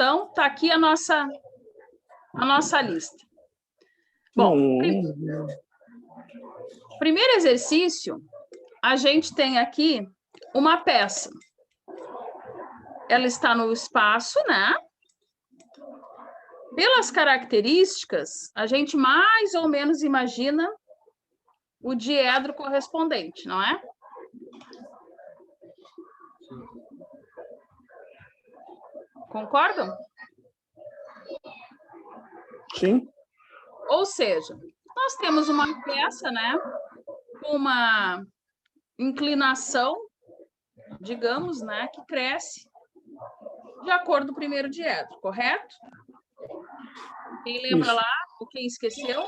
Então, está aqui a nossa lista. Bom, primeiro exercício, a gente tem aqui uma peça. Ela está no espaço, né? Pelas características, a gente mais ou menos imagina o diedro correspondente, não é? Concordam? Sim. Ou seja, nós temos uma peça, né, com uma inclinação, digamos, né, que cresce de acordo com o primeiro diedro, correto? Quem lembra lá? Ou quem esqueceu?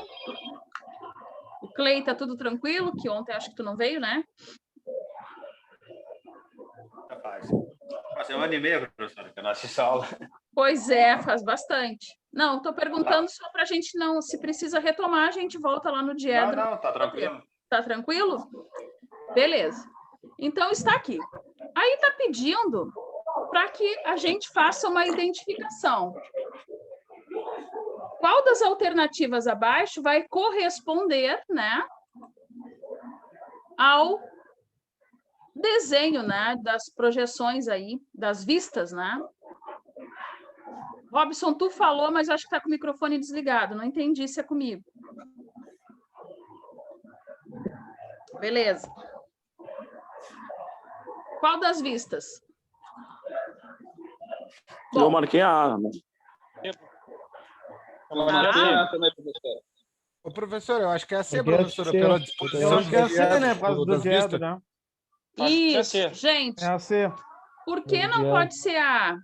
O Clay, tá tudo tranquilo? Que ontem acho que tu não veio, né? Faz um ano e meio, professora, que eu não assisto a aula. Pois é, faz bastante. Não, estou perguntando só para a gente não, se precisa retomar, a gente volta lá no diedro. Não, tá tranquilo. Tá tranquilo? Beleza. Então, está aqui. Aí está pedindo para que a gente faça uma identificação. Qual das alternativas abaixo vai corresponder, né, ao desenho, né, das projeções aí, das vistas, né? Robson, tu falou, mas acho que está com o microfone desligado. Não entendi se é comigo. Beleza. Qual das vistas? Eu marquei a A. Ô, professor, eu acho que é a C, Eu quero professora, C. pela Eu disposição acho que é a C, né? Por causa do diedro, né? Isso, gente. É a C. Por que não pode ser a A?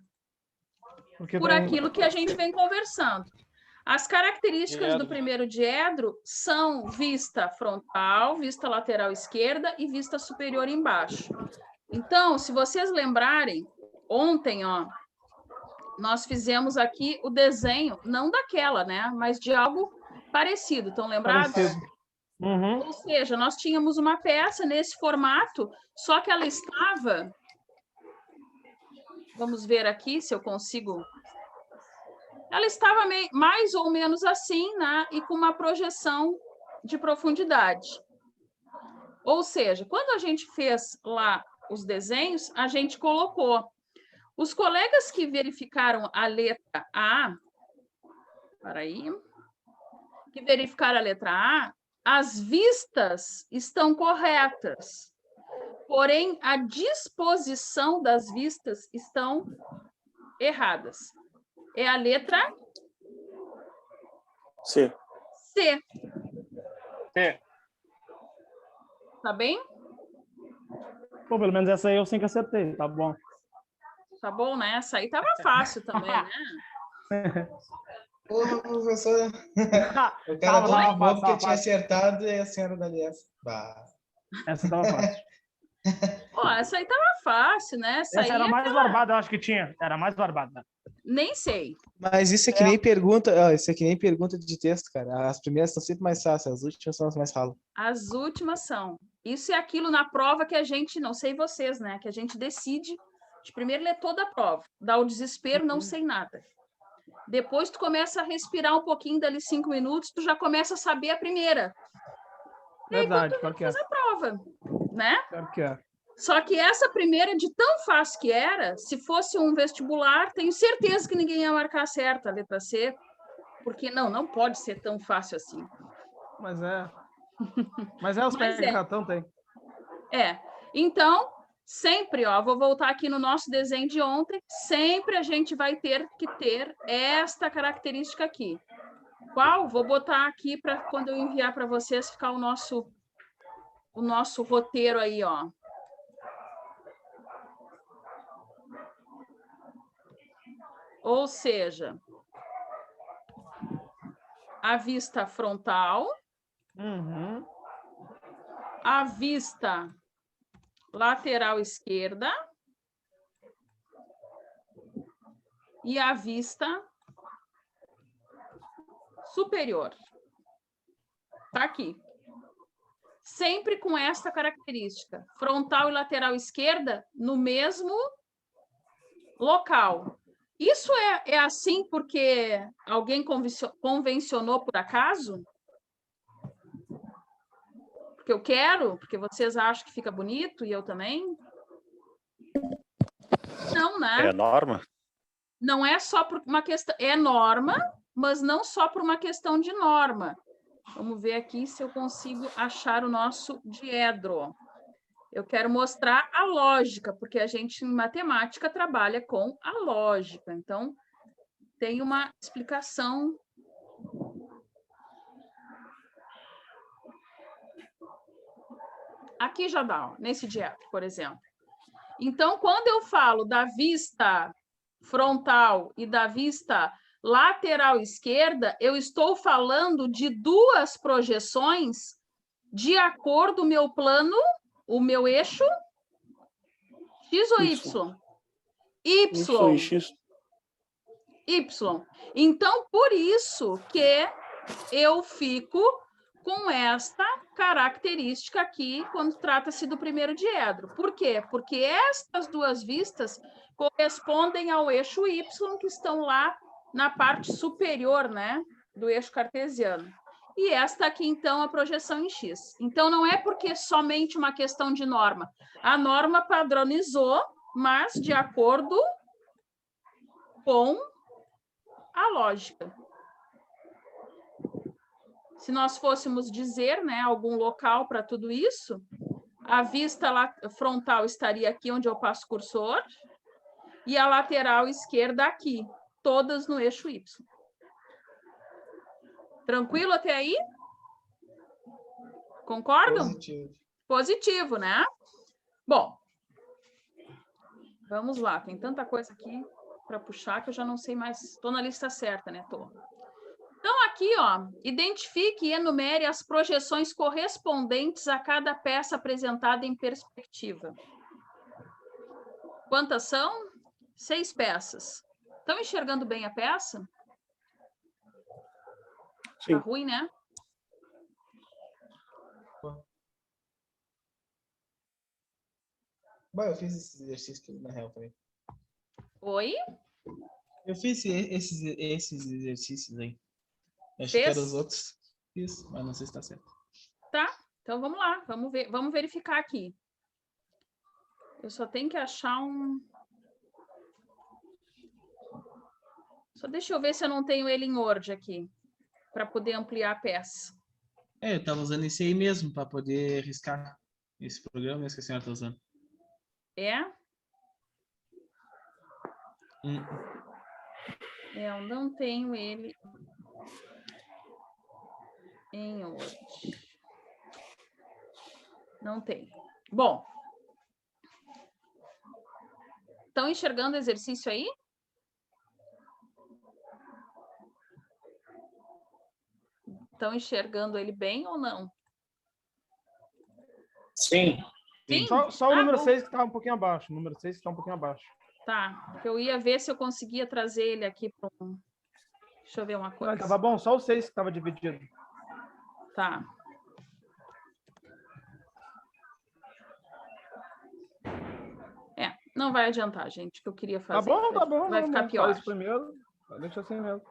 Porque Por tem- aquilo que a gente vem conversando. As características do primeiro diedro são vista frontal, vista lateral esquerda e vista superior embaixo. Então, se vocês lembrarem, ontem, ó, nós fizemos aqui o desenho, não daquela, né, mas de algo parecido. Estão lembrados? Parecido. Uhum. Ou seja, nós tínhamos uma peça nesse formato, só que ela estava... Vamos ver aqui se eu consigo... Ela estava mais ou menos assim, né? E com uma projeção de profundidade. Ou seja, quando a gente fez lá os desenhos, a gente colocou. Os colegas que verificaram a letra A, que verificaram a letra A, as vistas estão corretas. Porém, a disposição das vistas estão erradas. É a letra C. C. C. Tá bem? Pô, pelo menos essa aí eu sempre acertei, tá bom. Tá bom, né? Essa aí tava fácil também, né? Porra, professor. O cara Tava bom porque fácil. tinha acertado e a senhora da Aliança. Essa tava fácil. Pô, essa aí tava fácil, né? Essa aí Essa era é mais aquela- barbada, eu acho que tinha. Era mais barbada. Nem sei. Mas isso é que nem pergunta, ó, isso é que nem pergunta de texto, cara. As primeiras são sempre mais fáceis, as últimas são as mais ralas. As últimas são. Isso é aquilo na prova que a gente, não sei vocês, né? Que a gente decide de primeiro ler toda a prova. Dá o desespero, não sei nada. Depois tu começa a respirar um pouquinho, dali 5 minutos, tu já começa a saber a primeira. Verdade, pior que é. Faz a prova, né? Pior que é. Só que essa primeira, de tão fácil que era, se fosse um vestibular, tenho certeza que ninguém ia marcar certa a letra C, porque não pode ser tão fácil assim. Mas é. Mas é, os Mas pés é. de ratão tem. É. Então, sempre, ó, vou voltar aqui no nosso desenho de ontem, sempre a gente vai ter que ter esta característica aqui. Qual? Vou botar aqui para quando eu enviar para vocês ficar o nosso roteiro aí, ó. Ou seja, a vista frontal, Uhum. a vista lateral esquerda e a vista superior. Tá aqui. Sempre com esta característica. Frontal e lateral esquerda no mesmo local. Isso é assim porque alguém convencionou por acaso? Porque eu quero? Porque vocês acham que fica bonito e eu também? Não, né? É norma? Não é só por uma questão... É norma, mas não só por uma questão de norma. Vamos ver aqui se eu consigo achar o nosso diedro. Eu quero mostrar a lógica, porque a gente, em matemática, trabalha com a lógica. Então, tem uma explicação. Aqui já dá, ó, nesse diedro, por exemplo. Então, quando eu falo da vista frontal e da vista lateral esquerda, eu estou falando de duas projeções de acordo com o meu plano, o meu eixo, X ou Y? Isso, X. Y. Então, por isso que eu fico com esta característica aqui quando trata-se do primeiro diedro. Por quê? Porque estas duas vistas correspondem ao eixo Y, que estão lá na parte superior, né, do eixo cartesiano. E esta aqui, então, a projeção em X. Então, não é porque é somente uma questão de norma. A norma padronizou, mas de acordo com a lógica. Se nós fôssemos dizer, né, algum local para tudo isso, a vista frontal estaria aqui onde eu passo o cursor e a lateral esquerda aqui, todas no eixo Y. Tranquilo até aí? Concordam? Positivo. Positivo, né? Bom, vamos lá. Tem tanta coisa aqui para puxar que eu já não sei mais. Estou na lista certa, né? Tô. Então, aqui, ó, identifique e enumere as projeções correspondentes a cada peça apresentada em perspectiva. Quantas são? 6 peças. Estão enxergando bem a peça? Sim. Tá ruim, né? Bom, eu fiz esse exercício na real também. Oi? Eu fiz esses exercícios aí. Acho Fez? que eram os outros. Fiz, mas não sei se tá certo. Tá, então vamos lá, vamos ver, vamos verificar aqui. Eu só tenho que achar um... Só deixa eu ver se eu não tenho ele em Word aqui, para poder ampliar a peça. É, eu tava usando esse aí mesmo, para poder riscar esse programa, esse que a senhora tá usando. É? Hum. É, eu não tenho ele em Word. Não tem. Bom. Estão enxergando o exercício aí? Estão enxergando ele bem ou não? Sim. Sim? Só o número bom. 6 que está um pouquinho abaixo. O número 6 que está um pouquinho abaixo. Tá, eu ia ver se eu conseguia trazer ele aqui para um... Deixa eu ver uma Não, coisa. estava bom, só o 6 que estava dividido. Tá. É, não vai adiantar, gente, o que eu queria Tá fazer. bom, tá bom. Vai ficar pior. Faz primeiro, deixa assim mesmo.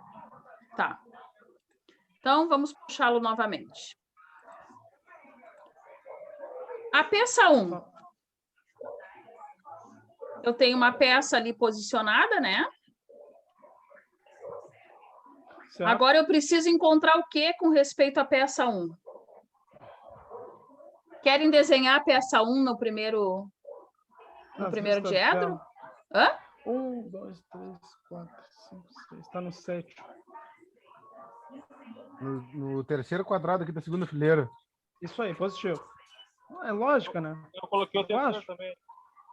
Tá. Então, vamos puxá-lo novamente. A peça 1. Eu tenho uma peça ali posicionada, né? Certo. Agora eu preciso encontrar o que com respeito à peça 1? Querem desenhar a peça 1 no primeiro diedro? Hã? 1, 2, 3, 4, 5, 6. Está no 7. No terceiro quadrado aqui da segunda fileira. Isso aí, positivo. É lógica, né? Eu coloquei o terceiro Acho. também.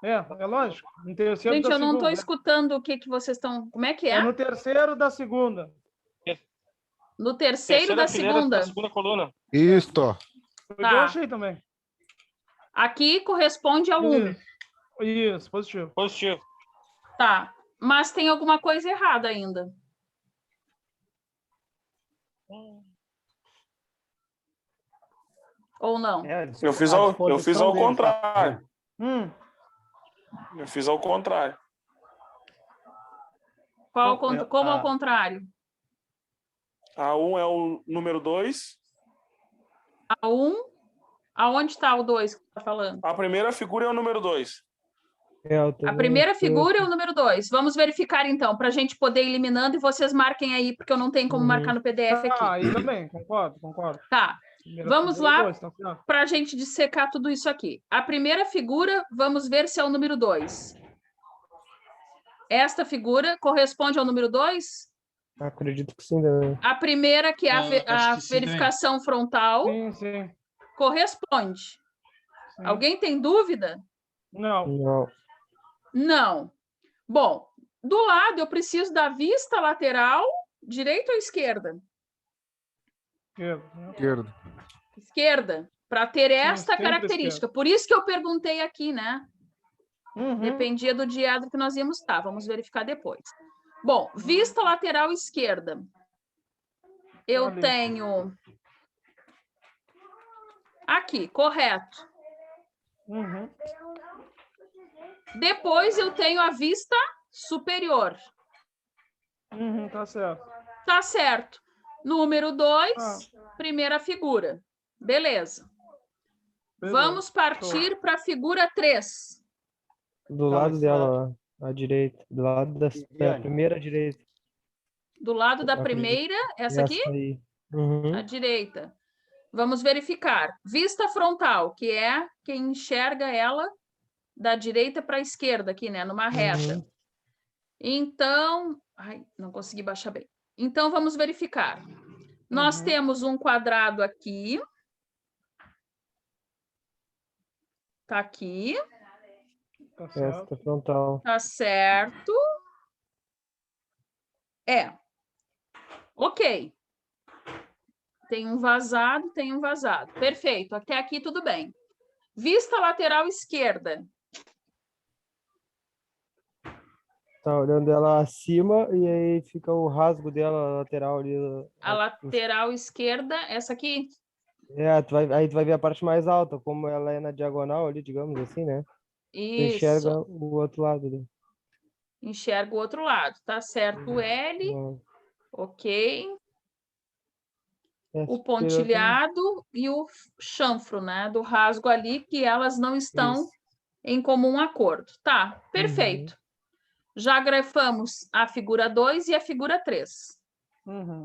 É lógico. No terceiro Gente, da eu não estou segunda. escutando o que vocês estão... Como é que é? É no terceiro da segunda. No terceiro da fileira segunda. da segunda coluna. Isto. Foi Tá. eu achei também. Aqui corresponde ao 1. Isso, positivo. Positivo. Tá. Mas tem alguma coisa errada ainda. Ou não? Eu fiz ao contrário. Hum. Eu fiz ao contrário. Como ao contrário? A1 é o número 2. A1, aonde está o 2 que você está falando? A primeira figura é o número 2. A primeira figura é o número 2. Vamos verificar, então, para a gente poder ir eliminando e vocês marquem aí, porque eu não tenho como marcar no PDF aqui. Aí também, concordo. Tá. Vamos lá para a gente dissecar tudo isso aqui. A primeira figura, vamos ver se é o número 2. Esta figura corresponde ao número 2? Acredito que sim também. A primeira, que é a verificação frontal, Sim. corresponde. Sim. Alguém tem dúvida? Não. Não. Bom, do lado eu preciso da vista lateral, direita ou esquerda? Esquerda. Esquerda, para ter esta sempre característica. esquerda. Por isso que eu perguntei aqui, né? Dependia do diedro que nós íamos estar. Vamos verificar depois. Bom, vista lateral esquerda. Eu tenho aqui, correto. Depois eu tenho a vista superior. Tá certo. Tá certo. Número 2, primeira figura. Beleza. Vamos partir para a figura 3. Do lado dela, à direita. Do lado da primeira direita. Do lado da primeira, essa aqui? Aí. À direita. Vamos verificar. Vista frontal, que é quem enxerga ela da direita para a esquerda aqui, né? Numa reta. Então... Ai, não consegui baixar bem. Então, vamos verificar. Nós temos um quadrado aqui. Tá aqui. Esta frontal. Tá certo. Ok. Tem um vazado. Perfeito. Até aqui tudo bem. Vista lateral esquerda. Tá olhando ela acima e aí fica o rasgo dela lateral ali. A lateral esquerda, essa aqui? Aí tu vai ver a parte mais alta, como ela é na diagonal ali, digamos assim, né? Isso. Tu enxerga o outro lado ali. Enxerga o outro lado. Tá certo o L. Ok. O pontilhado e o chanfro, né? Do rasgo ali, que elas não estão em comum acordo. Tá, perfeito. Já grafamos a figura 2 e a figura 3.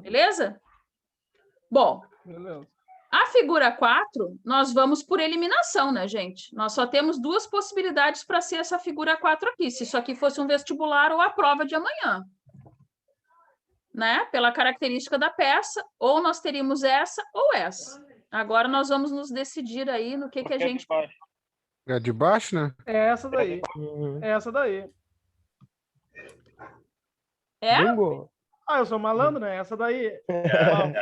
Beleza? Bom, a figura 4, nós vamos por eliminação, né, gente? Nós só temos duas possibilidades para ser essa figura 4 aqui. Se isso aqui fosse um vestibular ou a prova de amanhã. Né? Pela característica da peça, ou nós teríamos essa ou essa. Agora nós vamos nos decidir aí no que a gente... É de baixo, né? É essa daí. É? Bingo. Eu sou malandro, né? Essa daí.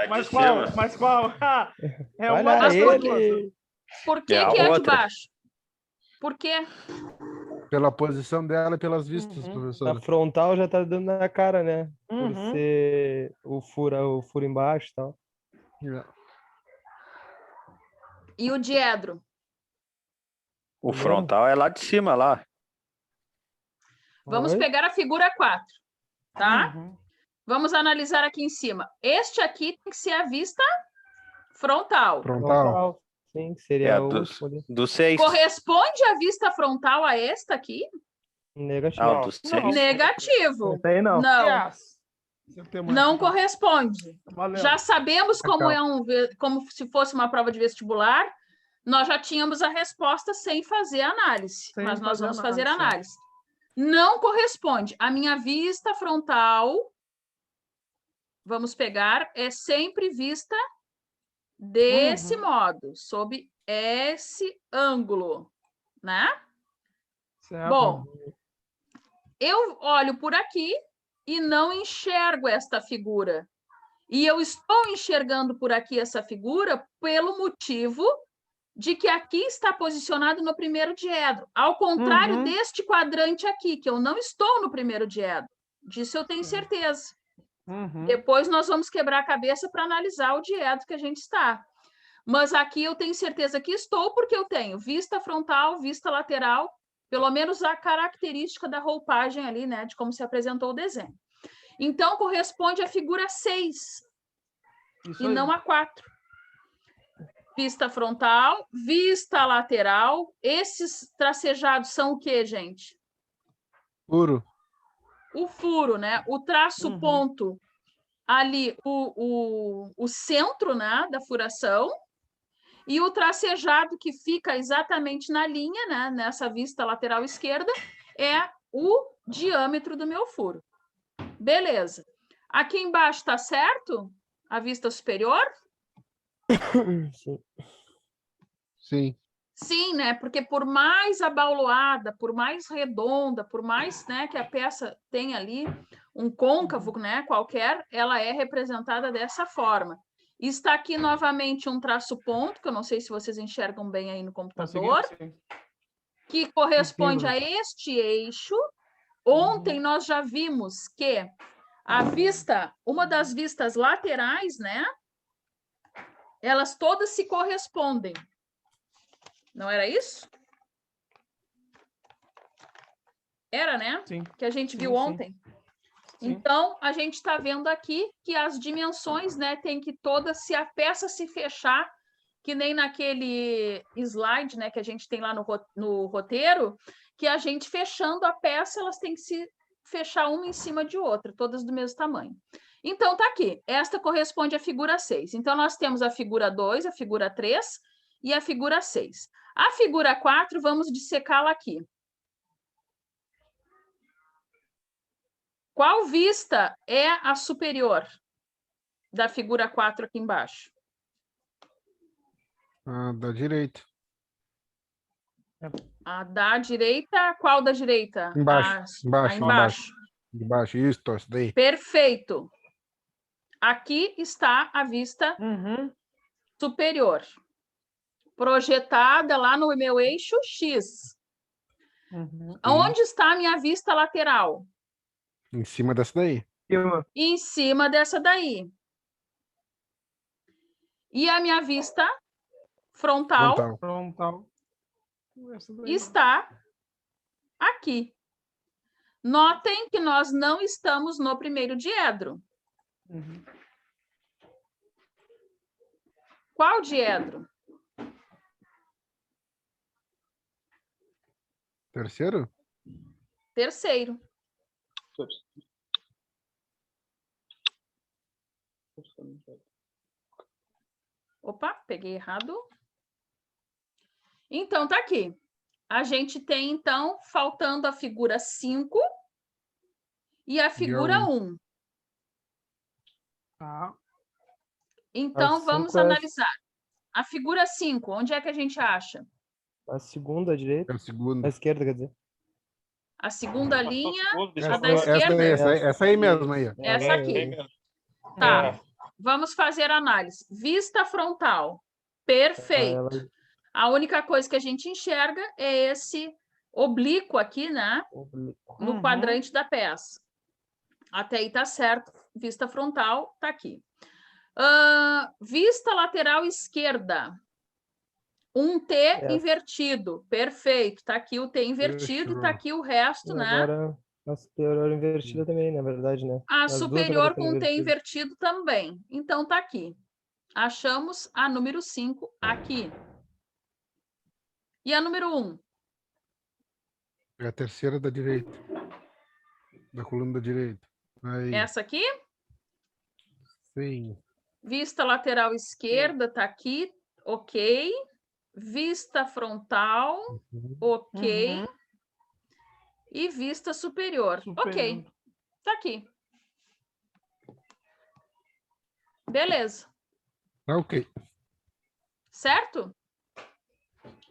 Mas de qual? cima. Mas qual? É uma Olha das duas. ele. Por que É a que é de outra. baixo? Por quê? Pela posição dela e pelas vistas, professor. A frontal já tá dando na cara, né? Por Uhum. ser o furo embaixo e tal. E o diedro? O frontal é lá de cima, lá. Vamos Oi? pegar a figura 4, tá? Uhum. Vamos analisar aqui em cima. Este aqui tem que ser a vista frontal. Frontal. Sim, seria É o do 6. Corresponde a vista frontal a esta aqui? negativo. Ah, do 6. Negativo. Tem não. Não, Yes. Você tem uma- não corresponde. Valeu. Já sabemos como como se fosse uma prova de vestibular, nós já tínhamos a resposta sem fazer análise, Sem mas nós fazer vamos fazer análise, análise. Não corresponde. A minha vista frontal, vamos pegar, é sempre vista desse modo, sob esse ângulo, né? Certo. Bom, eu olho por aqui e não enxergo esta figura. E eu estou enxergando por aqui essa figura pelo motivo de que aqui está posicionado no primeiro diedro. Ao contrário deste quadrante aqui, que eu não estou no primeiro diedro. Disso eu tenho certeza. Depois nós vamos quebrar a cabeça para analisar o diedro que a gente está. Mas aqui eu tenho certeza que estou, porque eu tenho vista frontal, vista lateral, pelo menos a característica da roupagem ali, né, de como se apresentou o desenho. Então, corresponde à figura 6 Isso e aí. não a 4. Vista frontal, vista lateral. Esses tracejados são o quê, gente? Puro. O furo, né? O traço Uhum. ponto ali, o centro, né, da furação, e o tracejado que fica exatamente na linha, né, nessa vista lateral esquerda, é o diâmetro do meu furo. Beleza. Aqui embaixo está certo? A vista superior? Sim. Sim. Sim, né? Porque por mais abauloada, por mais redonda, por mais, né, que a peça tenha ali um côncavo, né, qualquer, ela é representada dessa forma. Está aqui novamente um traço ponto, que eu não sei se vocês enxergam bem aí no computador, Conseguiu? Sim. que corresponde Bruno? a este eixo. Ontem nós já vimos que a vista, uma das vistas laterais, né, elas todas se correspondem. Não era isso? Era, né? Sim. Que a gente viu Sim, sim. ontem. Sim. Então, a gente está vendo aqui que as dimensões, né, tem que todas, se a peça se fechar, que nem naquele slide, né, que a gente tem lá no roteiro, que a gente fechando a peça, elas têm que se fechar uma em cima de outra, todas do mesmo tamanho. Então, tá aqui. Esta corresponde à figura 6. Então, nós temos a figura 2, a figura 3 e a figura 6. A figura 4, vamos dissecá-la aqui. Qual vista é a superior da figura 4 aqui embaixo? Ah, da direita. A da direita, qual da direita? Embaixo, A embaixo, embaixo. Embaixo, isso daí. Perfeito. Aqui está a vista Uhum. superior, projetada lá no meu eixo X. Uhum. Onde está a minha vista lateral? Em cima dessa daí. Em cima dessa daí. E a minha vista frontal Frontal. Frontal. Essa daí. está aqui. Notem que nós não estamos no primeiro diedro. Uhum. Qual diedro? Terceiro? Terceiro. Opa, peguei errado. Então, tá aqui. A gente tem, então, faltando a figura 5 e a figura 1. Tá. Então, A vamos 5 é analisar. A figura 5, onde é que a gente acha? a segunda à direita. É a segunda. À esquerda, quer dizer. A segunda linha, Deixa a eu da falar. esquerda? daí, essa aí mesmo aí. Ó. Essa aqui. É mesmo. Tá. Vamos fazer análise. Vista frontal. Perfeito. Ela A única coisa que a gente enxerga é esse oblíquo aqui, né? No Uhum. quadrante da peça. Até aí tá certo. Vista frontal tá aqui. Vista lateral esquerda. Um T Essa. invertido. Perfeito. Tá aqui o T invertido e tá Fechou. aqui o resto, E né? agora a superior invertida também, na verdade, né? A As duas superior agora estão com T invertidas. invertido também. Então, tá aqui. Achamos a número 5 aqui. E a número 1? É a terceira da direita. Da coluna da direita. Aí. Essa aqui? Sim. Vista lateral esquerda tá aqui. Ok. Vista frontal. Uhum. Ok. Uhum. E vista superior. Ok. Tá aqui. Beleza. Tá ok. Certo?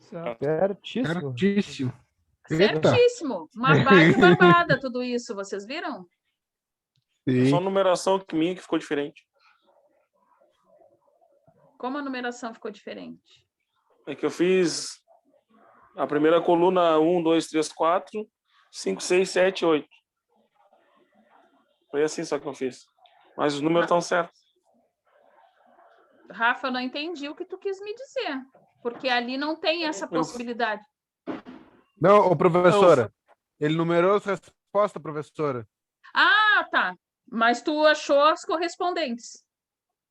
Certo. Certíssimo. Certíssimo. Eita. Certíssimo. Uma baita barbada tudo isso. Vocês viram? Só a Sim. numeração minha que ficou diferente. Como a numeração ficou diferente? É que eu fiz a primeira coluna 1, 2, 3, 4, 5, 6, 7, 8. Foi assim só que eu fiz. Mas os números estão certos. Rafa, eu não entendi o que tu quis me dizer. Porque ali não tem essa possibilidade. Não, ô, professora. Ele numerou as respostas, professora. Ah, tá. Mas tu achou as correspondentes?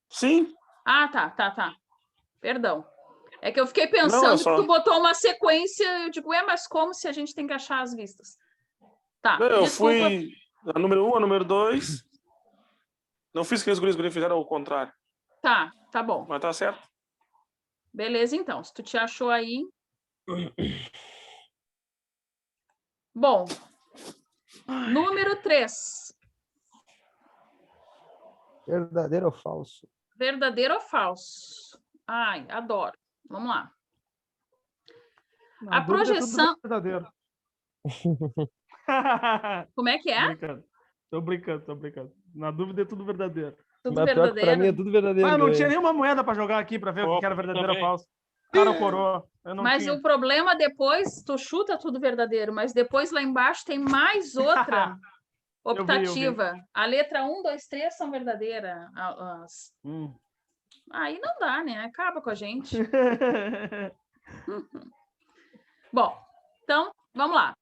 Sim. Ah, tá. Perdão. É que eu fiquei Não, pensando é só- que tu botou uma sequência, eu digo, mas como se a gente tem que achar as vistas? Tá, Não, eu desculpa. fui a número 1, a número 2. Não fiz que os guris fizeram o contrário, Tá bom. mas tá certo. Beleza, então. Se tu te achou aí. Bom. Número 3. Verdadeiro ou falso? Verdadeiro ou falso? Ai, adoro. Vamos lá. Na A dúvida, é tudo projeção. verdadeiro. Como é que é? Tô brincando. Na dúvida é tudo verdadeiro. Tudo Mas pior que pra mim é verdadeiro. tudo verdadeiro. Mas eu não tinha também. nenhuma moeda pra jogar aqui pra ver o que era verdadeiro ou também. falso. Cara ou coroa. Eu não Mas tinha. o problema depois, tu chuta tudo verdadeiro, mas depois lá embaixo tem mais outra Eu vi. optativa. A letra 1, 2, 3 são verdadeiras. Aí não dá, né? Acaba com a gente. Bom, então, vamos lá.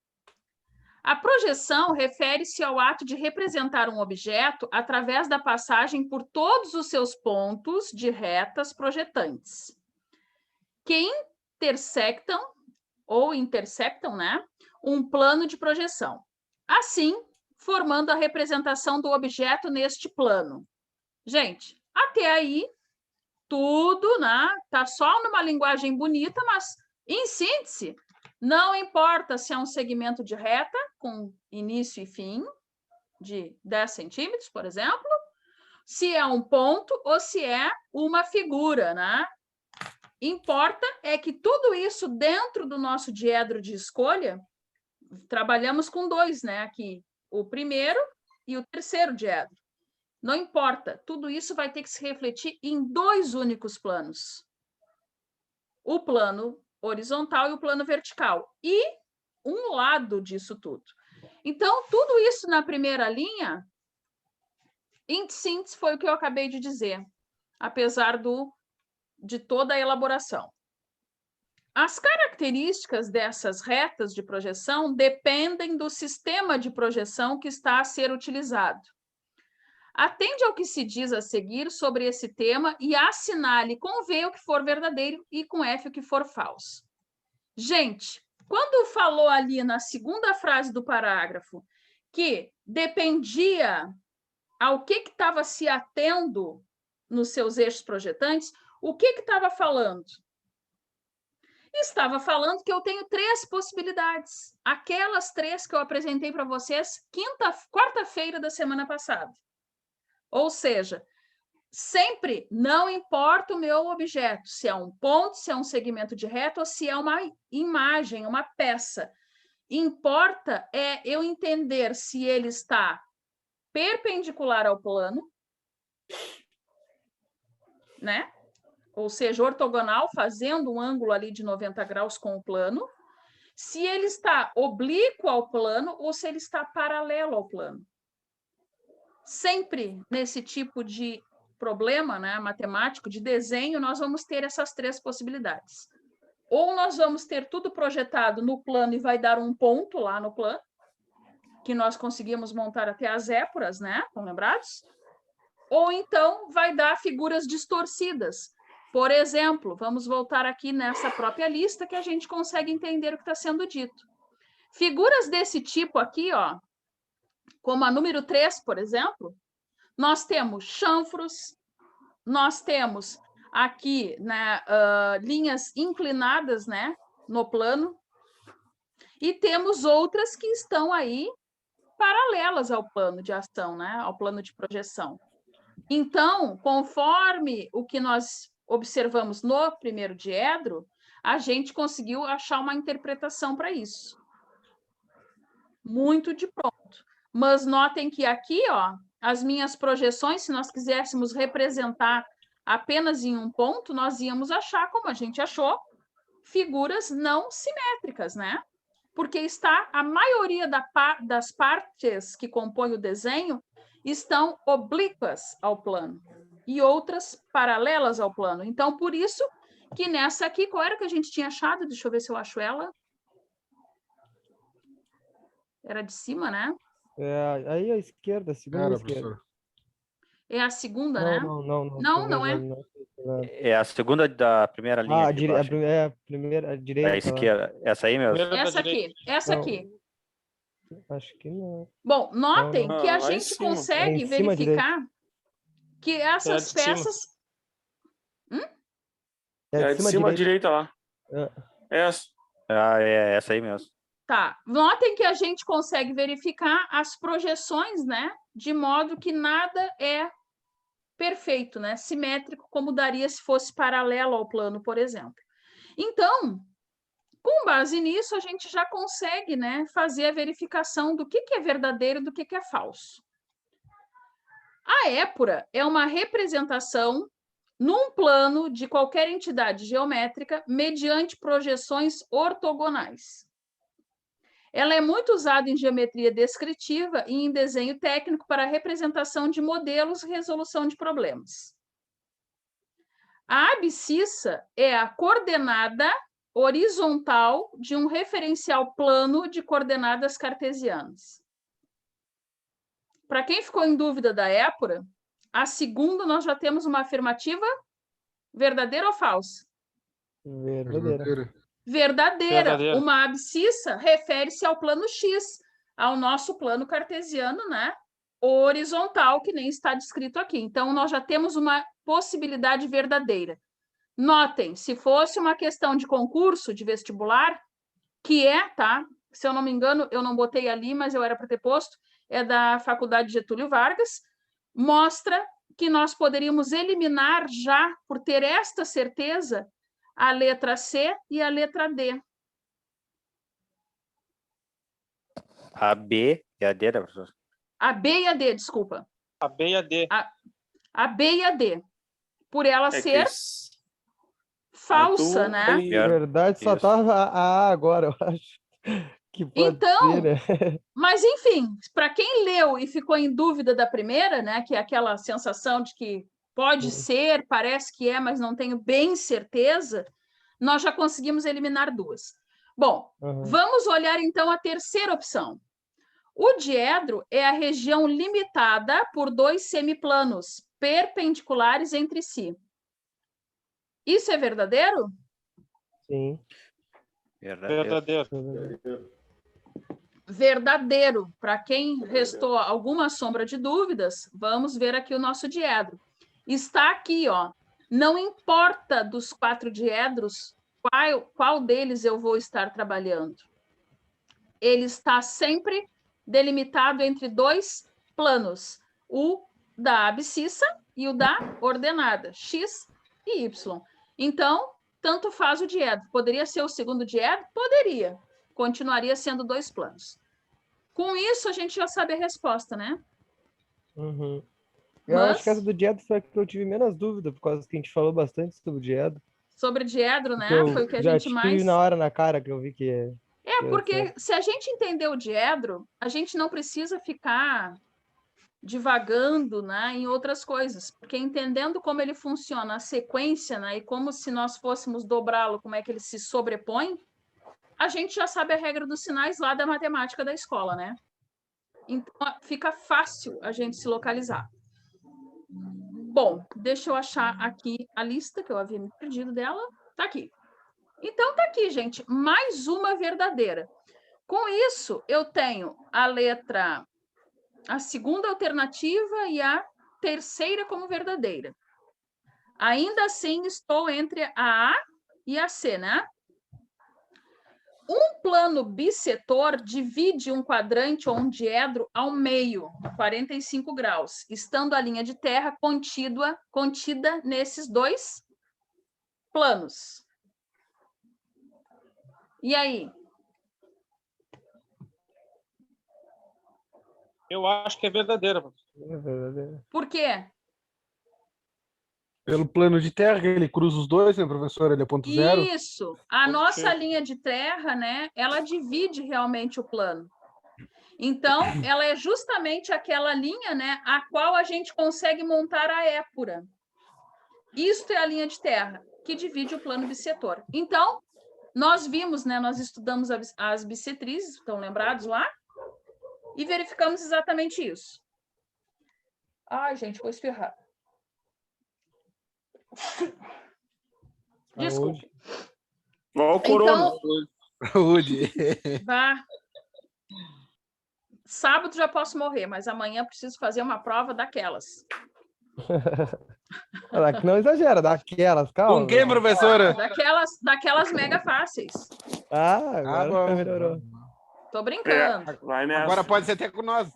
A projeção refere-se ao ato de representar um objeto através da passagem por todos os seus pontos de retas projetantes, que interceptam, né, um plano de projeção. Assim, formando a representação do objeto neste plano. Gente, até aí, tudo, né, tá só numa linguagem bonita, mas, em síntese, não importa se é um segmento de reta, com início e fim, de 10 centímetros, por exemplo, se é um ponto ou se é uma figura, né? Importa é que tudo isso dentro do nosso diedro de escolha, trabalhamos com 2, né? Aqui, o primeiro e o terceiro diedro. Não importa, tudo isso vai ter que se refletir em 2 únicos planos. O plano horizontal e o plano vertical. E um lado disso tudo. Então, tudo isso na primeira linha, em síntese, foi o que eu acabei de dizer, apesar de toda a elaboração. As características dessas retas de projeção dependem do sistema de projeção que está a ser utilizado. Atende ao que se diz a seguir sobre esse tema e assinale com V o que for verdadeiro e com F o que for falso. Gente, quando falou ali na segunda frase do parágrafo que dependia ao que estava se atendo nos seus eixos projetantes, o que estava falando? Estava falando que eu tenho 3 possibilidades. Aquelas 3 que eu apresentei para vocês quarta-feira da semana passada. Ou seja, sempre não importa o meu objeto, se é um ponto, se é um segmento de reta ou se é uma imagem, uma peça. Importa é eu entender se ele está perpendicular ao plano, né? Ou seja, ortogonal, fazendo um ângulo ali de 90 graus com o plano, se ele está oblíquo ao plano ou se ele está paralelo ao plano. Sempre nesse tipo de problema, né, matemático, de desenho, nós vamos ter essas 3 possibilidades. Ou nós vamos ter tudo projetado no plano e vai dar um ponto lá no plano, que nós conseguimos montar até as époras, né? Estão lembrados? Ou então vai dar figuras distorcidas. Por exemplo, vamos voltar aqui nessa própria lista que a gente consegue entender o que está sendo dito. Figuras desse tipo aqui, ó, como a número 3, por exemplo, nós temos chanfros, nós temos aqui, né, linhas inclinadas, né, no plano, e temos outras que estão aí paralelas ao plano de ação, né, ao plano de projeção. Então, conforme o que nós observamos no primeiro diedro, a gente conseguiu achar uma interpretação para isso. Muito de pronto. Mas notem que aqui, ó, as minhas projeções, se nós quiséssemos representar apenas em um ponto, nós íamos achar, como a gente achou, figuras não simétricas, né? Porque está a maioria das partes que compõem o desenho estão oblíquas ao plano e outras paralelas ao plano. Então, por isso que nessa aqui, qual era que a gente tinha achado? Deixa eu ver se eu acho ela. Era de cima, né? É, aí à esquerda, segunda Era, esquerda. professor. É a segunda, Não, né? não, não. Não é. É a segunda da primeira linha. Ah, de baixo. a primeira, a Da direita lá. esquerda. Essa aí mesmo. Primeira da Essa direita. aqui, essa Não. aqui. Acho que não. Bom, notem Não. que a Ah, lá em gente cima. É consegue em cima à direita. verificar que É a essas de cima. peças. É É de de cima à cima à direita. direita lá. É. Essa. Ah, é essa aí mesmo. Tá. Notem que a gente consegue verificar as projeções, né? De modo que nada é perfeito, né? Simétrico, como daria se fosse paralelo ao plano, por exemplo. Então, com base nisso, a gente já consegue, né, fazer a verificação do que é verdadeiro e do que é falso. A épura é uma representação num plano de qualquer entidade geométrica mediante projeções ortogonais. Ela é muito usada em geometria descritiva e em desenho técnico para representação de modelos e resolução de problemas. A abscissa é a coordenada horizontal de um referencial plano de coordenadas cartesianas. Para quem ficou em dúvida da épura, a segunda nós já temos uma afirmativa verdadeira ou falsa? Verdadeira. Verdadeira. Uma abscissa refere-se ao plano X, ao nosso plano cartesiano, né? Horizontal, que nem está descrito aqui. Então, nós já temos uma possibilidade verdadeira. Notem, se fosse uma questão de concurso, de vestibular, que é, tá? Se eu não me engano, eu não botei ali, mas eu era para ter posto, é da Faculdade Getúlio Vargas, mostra que nós poderíamos eliminar já, por ter esta certeza, a letra C e a letra D. A B e a D, né, professor? A B e a D, desculpa. A B e a D. A B e a D. Por ela É ser que falsa, tu né? Na tem- verdade, só Isso. tava a A agora, eu acho. Que pode Então, ser, né? mas enfim, para quem leu e ficou em dúvida da primeira, né, que é aquela sensação de que pode ser, parece que é, mas não tenho bem certeza, nós já conseguimos eliminar duas. Bom, vamos olhar então a terceira opção. O diedro é a região limitada por dois semiplanos perpendiculares entre si. Isso é verdadeiro? Sim. Verdadeiro. Verdadeiro. Para quem restou alguma sombra de dúvidas, vamos ver aqui o nosso diedro. Está aqui, ó. Não importa dos 4 diedros, qual deles eu vou estar trabalhando. Ele está sempre delimitado entre dois planos, o da abscissa e o da ordenada, X e Y. Então, tanto faz o diedro. Poderia ser o segundo diedro? Poderia. Continuaria sendo dois planos. Com isso, a gente já sabe a resposta, né? Eu acho que essa do diedro foi a que eu tive menos dúvida, por causa que a gente falou bastante sobre o diedro. Sobre diedro, né? Eu Foi o que a já gente tive mais... na hora na cara que eu vi que é... porque se a gente entender o diedro, a gente não precisa ficar divagando, né, em outras coisas, porque entendendo como ele funciona, a sequência, né, e como se nós fôssemos dobrá-lo, como é que ele se sobrepõe, a gente já sabe a regra dos sinais lá da matemática da escola, né? Então, fica fácil a gente se localizar. Bom, deixa eu achar aqui a lista, que eu havia me perdido dela. Tá aqui. Então, tá aqui, gente. Mais uma verdadeira. Com isso, eu tenho a segunda alternativa e a terceira como verdadeira. Ainda assim, estou entre a A e a C, né? Um plano bissetor divide um quadrante ou um diedro ao meio, 45 graus, estando a linha de terra contida nesses dois planos. E aí? Eu acho que é verdadeira. Por quê? Pelo plano de terra, ele cruza os dois, né, professor? Ele é ponto zero. Isso. A nossa linha de terra, né, ela divide realmente o plano. Então, ela é justamente aquela linha, né, a qual a gente consegue montar a épura. Isto é a linha de terra, que divide o plano bissetor. Então, nós vimos, né, nós estudamos as bissetrizes, estão lembrados lá? E verificamos exatamente isso. Ai, gente, vou espirrar. Desculpe. Ó o corona. Saúde. Vá. Sábado já posso morrer, mas amanhã preciso fazer uma prova daquelas. Não exagera, daquelas, calma. Com quem, professora? Daquelas mega fáceis. Ah, agora bom. melhorou. Tô brincando. Vai nessa. Agora pode ser até com nós.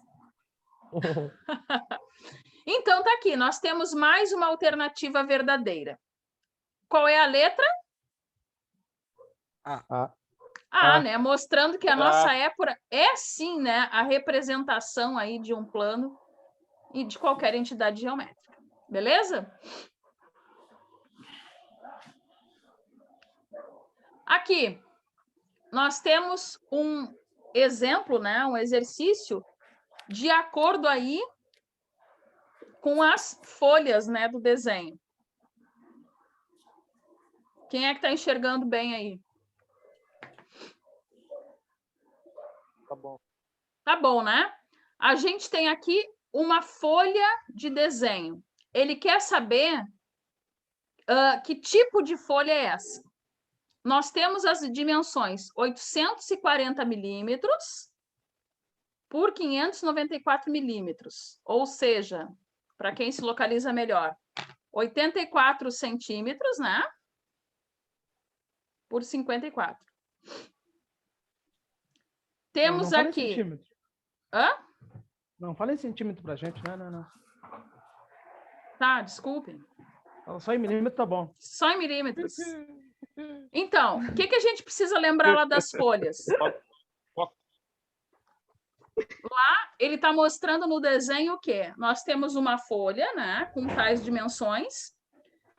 Então tá aqui, nós temos mais uma alternativa verdadeira. Qual é a letra? Ah. Né? Mostrando que a nossa é sim, né, a representação aí de um plano e de qualquer entidade geométrica. Beleza? Aqui nós temos um exemplo, né, um exercício de acordo aí com as folhas, né, do desenho. Quem é que está enxergando bem aí? Tá bom. Tá bom, né? A gente tem aqui uma folha de desenho. Ele quer saber que tipo de folha é essa. Nós temos as dimensões 840 milímetros por 594 milímetros. Ou seja, para quem se localiza melhor, 84 centímetros, né? Por 54. Temos não aqui... Centímetro. Hã? Não, fala em centímetro pra gente. Não. Tá, desculpe. Fala só em milímetro, tá bom. Só em milímetros. Então, o que a gente precisa lembrar lá das folhas? Lá, ele está mostrando no desenho o quê? Nós temos uma folha, né, com tais dimensões.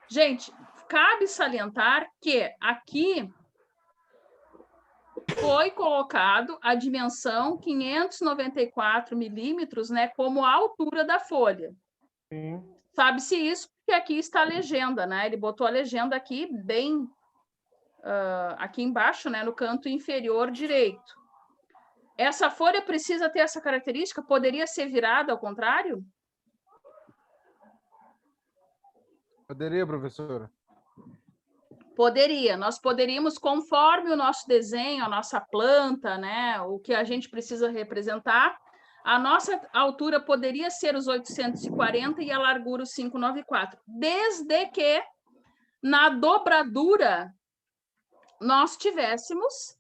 Gente, cabe salientar que aqui foi colocado a dimensão 594 milímetros, né, como a altura da folha. Sim. Sabe-se isso porque aqui está a legenda, né? Ele botou a legenda aqui bem aqui embaixo, né, no canto inferior direito. Essa folha precisa ter essa característica? Poderia ser virada ao contrário? Poderia, professora? Poderia. Nós poderíamos, conforme o nosso desenho, a nossa planta, né, o que a gente precisa representar, a nossa altura poderia ser os 840 e a largura os 594, desde que na dobradura nós tivéssemos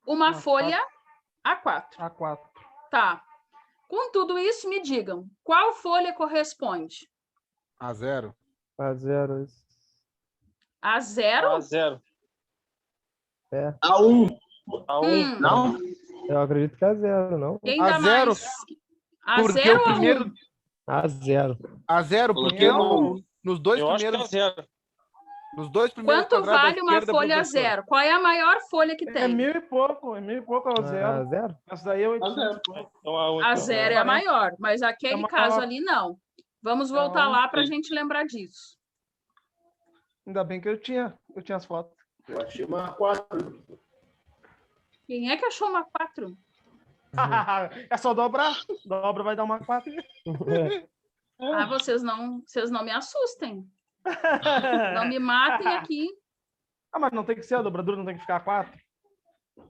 uma folha A4. A4. Tá. Com tudo isso, me digam, qual folha corresponde? A0. A0. A0? A0. É. A1. A1. Não? Eu acredito que é A0, não? Quem dá A0, mais? Porque A0 o primeiro... ou A1? A0. A0, Coloquei porque nos dois Eu acho que é primeiros... A0. Nos dois primeiros Quanto quadrados da vale uma esquerda, folha professora. A0? Qual é a maior folha que É tem? 1000 e pouco. É 1000 e pouco a zero. A0? Essa daí é 800 e pouco. Então, A1. A 0 é a maior, mas aquele maior. caso ali não. Vamos voltar Não, lá para a sim. gente lembrar disso. Ainda bem que eu tinha as fotos. Eu achei uma 4. Quem é que achou uma 4? É só dobrar. Dobra vai dar uma 4. Ah, vocês não me assustem. Não me matem aqui. Ah, mas não tem que ser a dobradura, não tem que ficar a 4.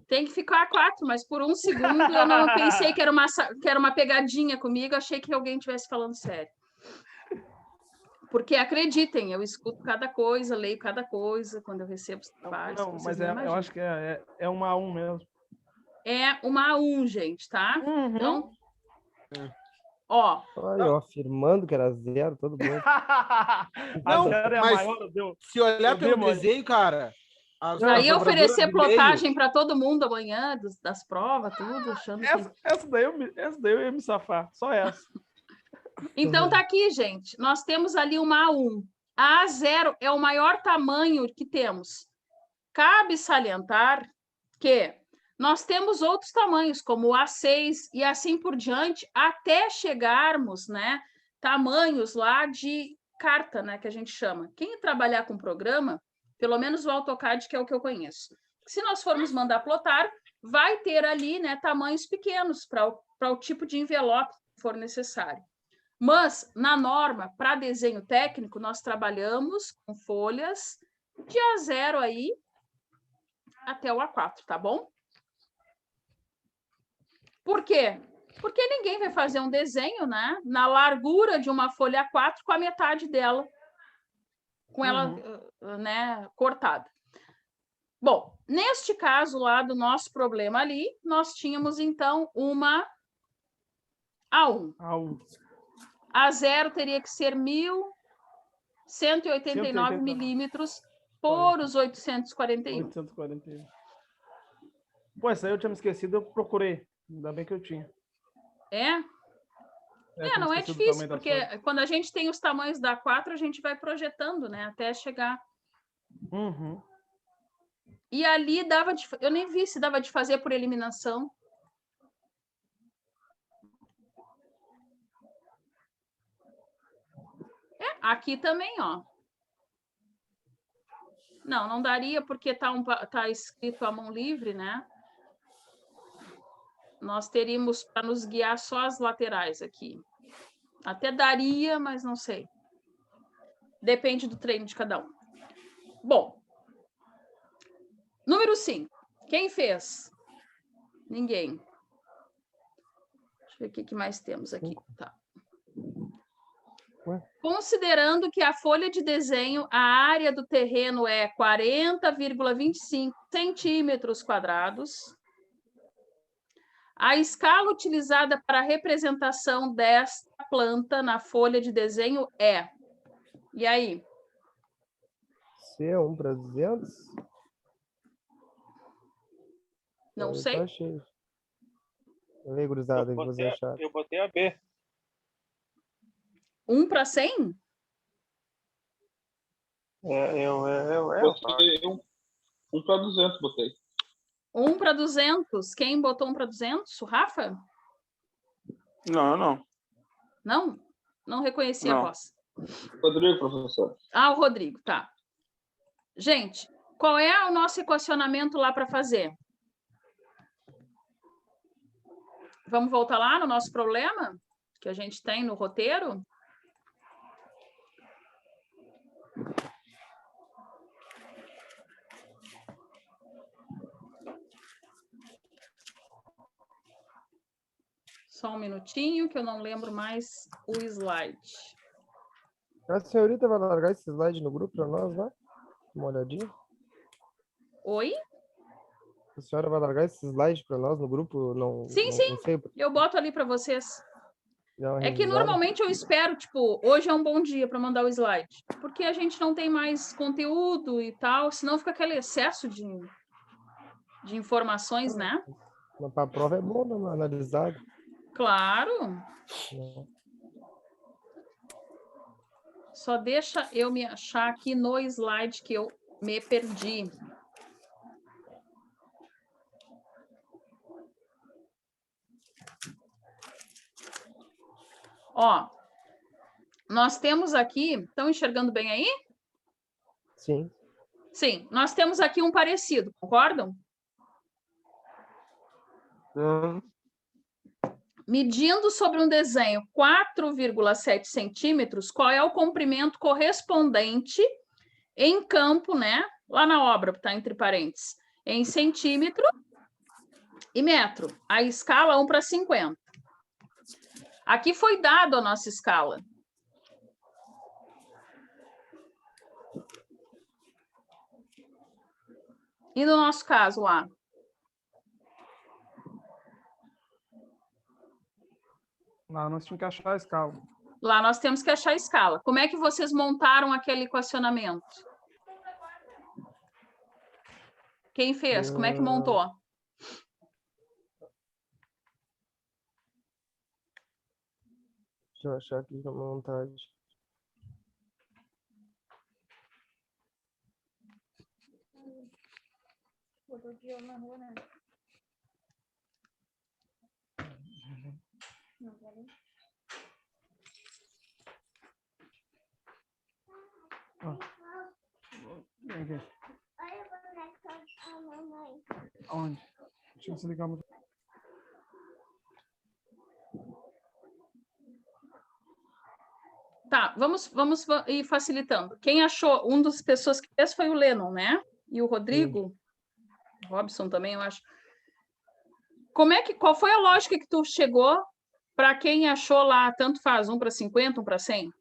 Tem que ficar a 4, mas por um segundo eu não pensei que era uma pegadinha comigo, achei que alguém estivesse falando sério. Porque acreditem, eu escuto cada coisa, leio cada coisa quando eu recebo os trabalhos. Não, vocês mas não eu imaginam. acho que é uma A1 mesmo. É uma A1, gente, tá? Uhum. Então, ó, Olha, eu afirmando que era 0, todo mundo. A Não, 0 é a mas- maior, deu. Se olhar Eu vi, pelo mãe. desenho, cara... as já ia dobraduras oferecer do meio- plotagem para todo mundo amanhã, das provas, tudo, achando que... Essa daí eu ia me safar. Só essa. Então, tá aqui, gente. Nós temos ali uma A1. A A0 é o maior tamanho que temos. Cabe salientar que nós temos outros tamanhos, como o A6 e assim por diante, até chegarmos, né, tamanhos lá de carta, né, que a gente chama. Quem trabalhar com programa, pelo menos o AutoCAD, que é o que eu conheço. Se nós formos mandar plotar, vai ter ali, né, tamanhos pequenos para o tipo de envelope que for necessário. Mas, na norma, para desenho técnico, nós trabalhamos com folhas de A0 aí até o A4, tá bom? Por quê? Porque ninguém vai fazer um desenho, né, na largura de uma folha A4 com a metade dela, com ela, né, cortada. Bom, neste caso lá do nosso problema ali, nós tínhamos, então, uma A1. A0 teria que ser 1.189 milímetros por os 841. 841. Pô, essa aí eu tinha me esquecido, eu procurei. Ainda bem que eu tinha. Não é difícil, porque quando a gente tem os tamanhos da A4, a gente vai projetando, né, até chegar. E ali dava de... Eu nem vi se dava de fazer por eliminação. Aqui também, ó. Não daria porque tá escrito à mão livre, né? Nós teríamos para nos guiar só as laterais aqui. Até daria, mas não sei. Depende do treino de cada um. Bom. Número 5. Quem fez? Ninguém. Deixa eu ver o que mais temos aqui. Tá. Considerando que a folha de desenho, a área do terreno é 40,25 centímetros quadrados, a escala utilizada para a representação desta planta na folha de desenho é... E aí? Se é 1:200? Não sei. Tá cheio. E aí, gurizada, o que vocês acharam? Eu botei a B. 1:100? Botei 1:200, botei. 1:200. Quem botou 1:200? O Rafa? Não. Não? Não reconheci a voz. Rodrigo, professor. Ah, o Rodrigo, tá. Gente, qual é o nosso equacionamento lá para fazer? Vamos voltar lá no nosso problema que a gente tem no roteiro? Só um minutinho, que eu não lembro mais o slide. A senhorita vai largar esse slide no grupo para nós, né? Uma olhadinha. Oi? A senhora vai largar esse slide para nós no grupo? Sim. Não sei. Eu boto ali para vocês. É que revisada. normalmente eu espero, tipo, hoje é um bom dia para mandar o slide. Porque a gente não tem mais conteúdo e tal, senão fica aquele excesso de informações, né? Para a prova é bom, né? Analisado. Claro. Só deixa eu me achar aqui no slide que eu me perdi. Ó, nós temos aqui... Estão enxergando bem aí? Sim. Sim, nós temos aqui um parecido, concordam? Medindo sobre um desenho 4,7 centímetros, qual é o comprimento correspondente em campo, né? Lá na obra, está entre parênteses, em centímetro e metro. A escala 1:50. Aqui foi dado a nossa escala. E no nosso caso lá? Lá nós tínhamos que achar a escala. Lá nós temos que achar a escala. Como é que vocês montaram aquele equacionamento? Quem fez? Como é que montou? Deixa eu achar aqui a montagem. Vem aqui. Onde? Deixa eu desligar o microfone. Tá, vamos ir facilitando. Quem achou, um das pessoas que fez foi o Lennon, né? E o Rodrigo, Robson também, eu acho. Qual foi a lógica que tu chegou para quem achou lá, tanto faz, 1 para 50, 1 para 100?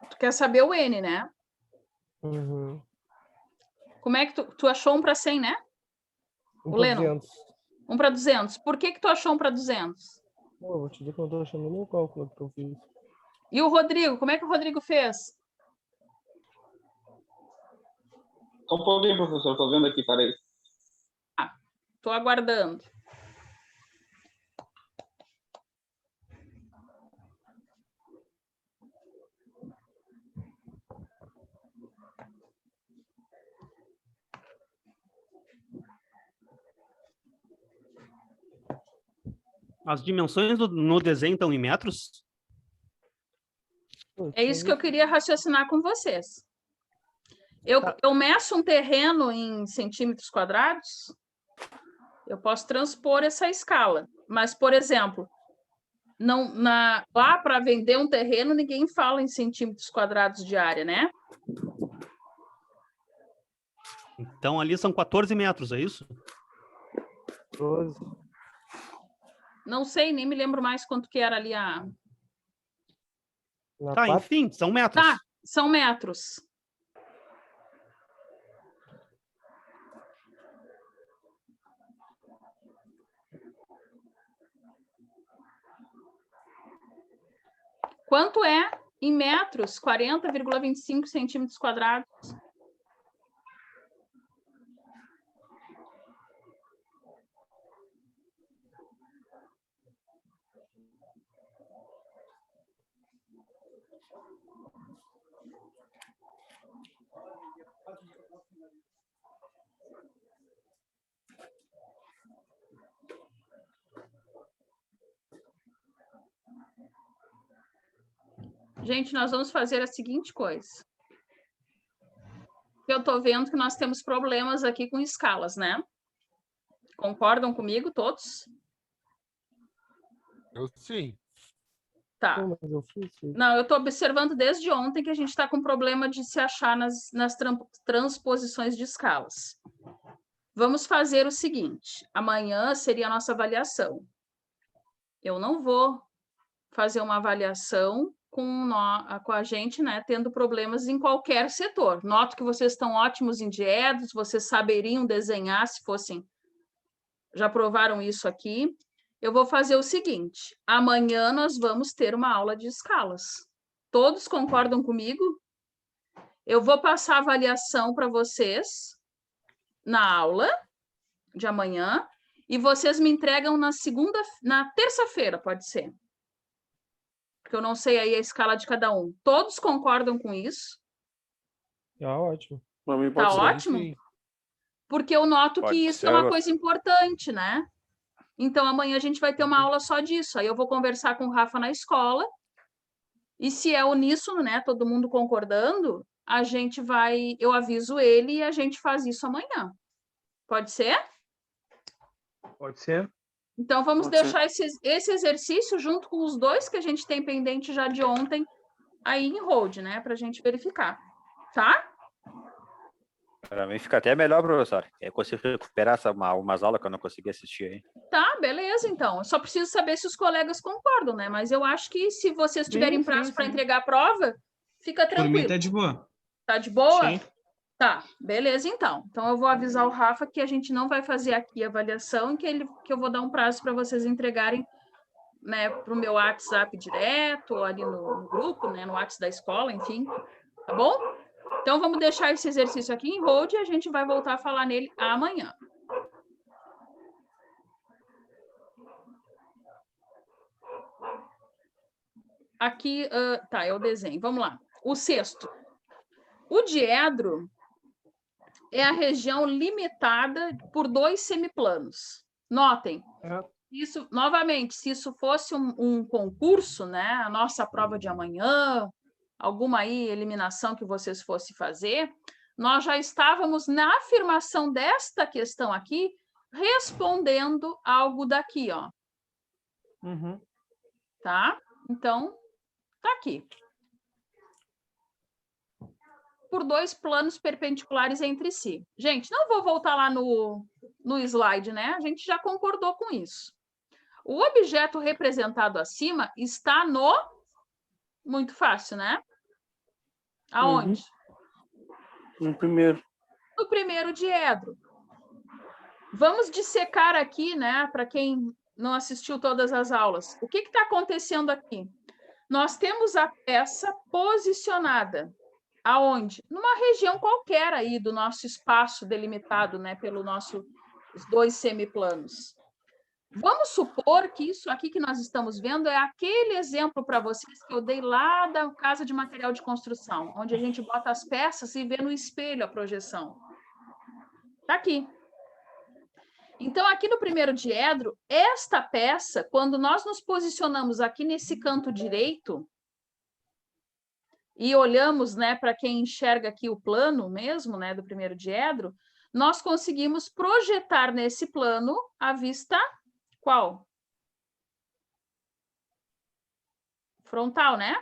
Tu quer saber o N, né? Uhum. Como é que tu achou 1 para 100, né? Um O para Lennon. 200. 1 para 200. Por que tu achou 1 para 200? Pô, vou te dizer que eu não tô achando nem o cálculo que eu fiz. E o Rodrigo, como é que o Rodrigo fez? Só um pouquinho, professor, estou vendo aqui, peraí. Estou aguardando. As dimensões no desenho estão em metros? É isso que eu queria raciocinar com vocês. Eu meço um terreno em centímetros quadrados, eu posso transpor essa escala. Mas, por exemplo, lá para vender um terreno, ninguém fala em centímetros quadrados de área, né? Então, ali são 14 metros, é isso? 12. Não sei, nem me lembro mais quanto que era ali a... Na Tá, 4, enfim, são metros. Tá, são metros. Quanto é, em metros, 40,25 centímetros quadrados? Gente, nós vamos fazer a seguinte coisa. Eu estou vendo que nós temos problemas aqui com escalas, né? Concordam comigo todos? Eu sim. Tá. mas eu fiz isso. Não, eu estou observando desde ontem que a gente está com problema de se achar nas transposições de escalas. Vamos fazer o seguinte. Amanhã seria a nossa avaliação. Eu não vou fazer uma avaliação com a gente, né, tendo problemas em qualquer setor. Noto que vocês estão ótimos em diedos, vocês saberiam desenhar se fossem... Já provaram isso aqui. Eu vou fazer o seguinte, amanhã nós vamos ter uma aula de escalas. Todos concordam comigo? Eu vou passar a avaliação para vocês na aula de amanhã e vocês me entregam na terça-feira, pode ser? Porque eu não sei aí a escala de cada um. Todos concordam com isso? Tá ótimo. Para mim pode Tá ser. ótimo? Sim. Porque eu noto Pode que isso ser, é uma Eva. coisa importante, né? Então, amanhã a gente vai ter uma aula só disso. Aí eu vou conversar com o Rafa na escola. E se é uníssono, né? Todo mundo concordando, a gente vai... Eu aviso ele e a gente faz isso amanhã. Pode ser? Pode ser. Então, vamos Pode deixar esse exercício junto com os dois que a gente tem pendente já de ontem aí em hold, né? Para a gente verificar. Tá? Para mim fica até melhor, professor. Eu consigo recuperar umas aulas que eu não consegui assistir aí. Tá, beleza, então. Eu só preciso saber se os colegas concordam, né? Mas eu acho que se vocês tiverem prazo para entregar a prova, fica Por mim tranquilo. tá de boa. Tá de boa? Sim. Tá, beleza, então. Então, eu vou avisar o Rafa que a gente não vai fazer aqui a avaliação e que eu vou dar um prazo para vocês entregarem, né, para o meu WhatsApp direto, ou ali no grupo, né, no WhatsApp da escola, enfim. Tá bom? Então, vamos deixar esse exercício aqui em hold e a gente vai voltar a falar nele amanhã. Aqui, tá, é o desenho. Vamos lá. O sexto. O diedro é a região limitada por 2 semiplanos. Notem, isso, novamente, se isso fosse um concurso, né, a nossa prova de amanhã, alguma aí eliminação que vocês fossem fazer, nós já estávamos na afirmação desta questão aqui, respondendo algo daqui, ó. Uhum. Tá? Então, tá aqui. Por dois planos perpendiculares entre si. Gente, não vou voltar lá no slide, né? A gente já concordou com isso. O objeto representado acima está no... Muito fácil, né? Aonde? No primeiro. No primeiro diedro. Vamos dissecar aqui, né? Para quem não assistiu todas as aulas. O que está acontecendo aqui? Nós temos a peça posicionada. Aonde? Numa região qualquer aí do nosso espaço delimitado, né? Pelos nossos dois semiplanos. Vamos supor que isso aqui que nós estamos vendo é aquele exemplo para vocês que eu dei lá da casa de material de construção, onde a gente bota as peças e vê no espelho a projeção. Está aqui. Então, aqui no primeiro diedro, esta peça, quando nós nos posicionamos aqui nesse canto direito e olhamos, né, para quem enxerga aqui o plano mesmo, né, do primeiro diedro, nós conseguimos projetar nesse plano a vista qual? Frontal, né?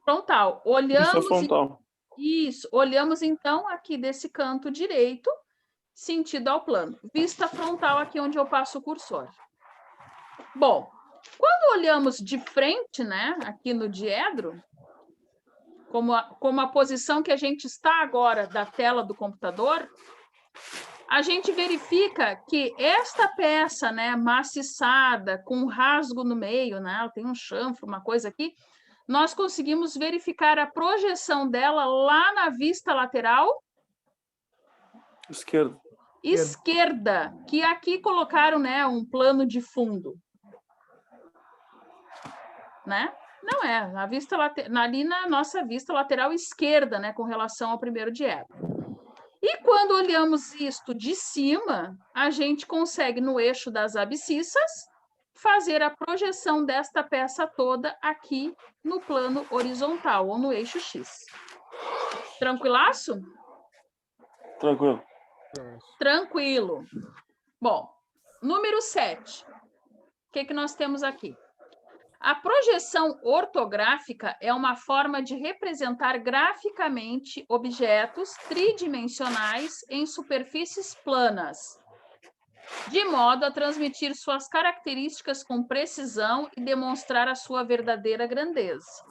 Frontal. Olhamos. Isso é frontal. Isso. Olhamos, então, aqui desse canto direito, sentido ao plano. Vista frontal, aqui onde eu passo o cursor. Bom, quando olhamos de frente, né, aqui no diedro, como a posição que a gente está agora da tela do computador, a gente verifica que esta peça, né, maciçada, com um rasgo no meio, né, tem um chanfro, uma coisa aqui, nós conseguimos verificar a projeção dela lá na vista lateral esquerda, que aqui colocaram, né, um plano de fundo. Né? Não é, ali na nossa vista lateral esquerda, né, com relação ao primeiro diedro. E quando olhamos isto de cima, a gente consegue, no eixo das abscissas, fazer a projeção desta peça toda aqui no plano horizontal, ou no eixo X. Tranquilaço? Tranquilo. Tranquilo. Bom, número 7. O que nós temos aqui? A projeção ortográfica é uma forma de representar graficamente objetos tridimensionais em superfícies planas, de modo a transmitir suas características com precisão e demonstrar a sua verdadeira grandeza.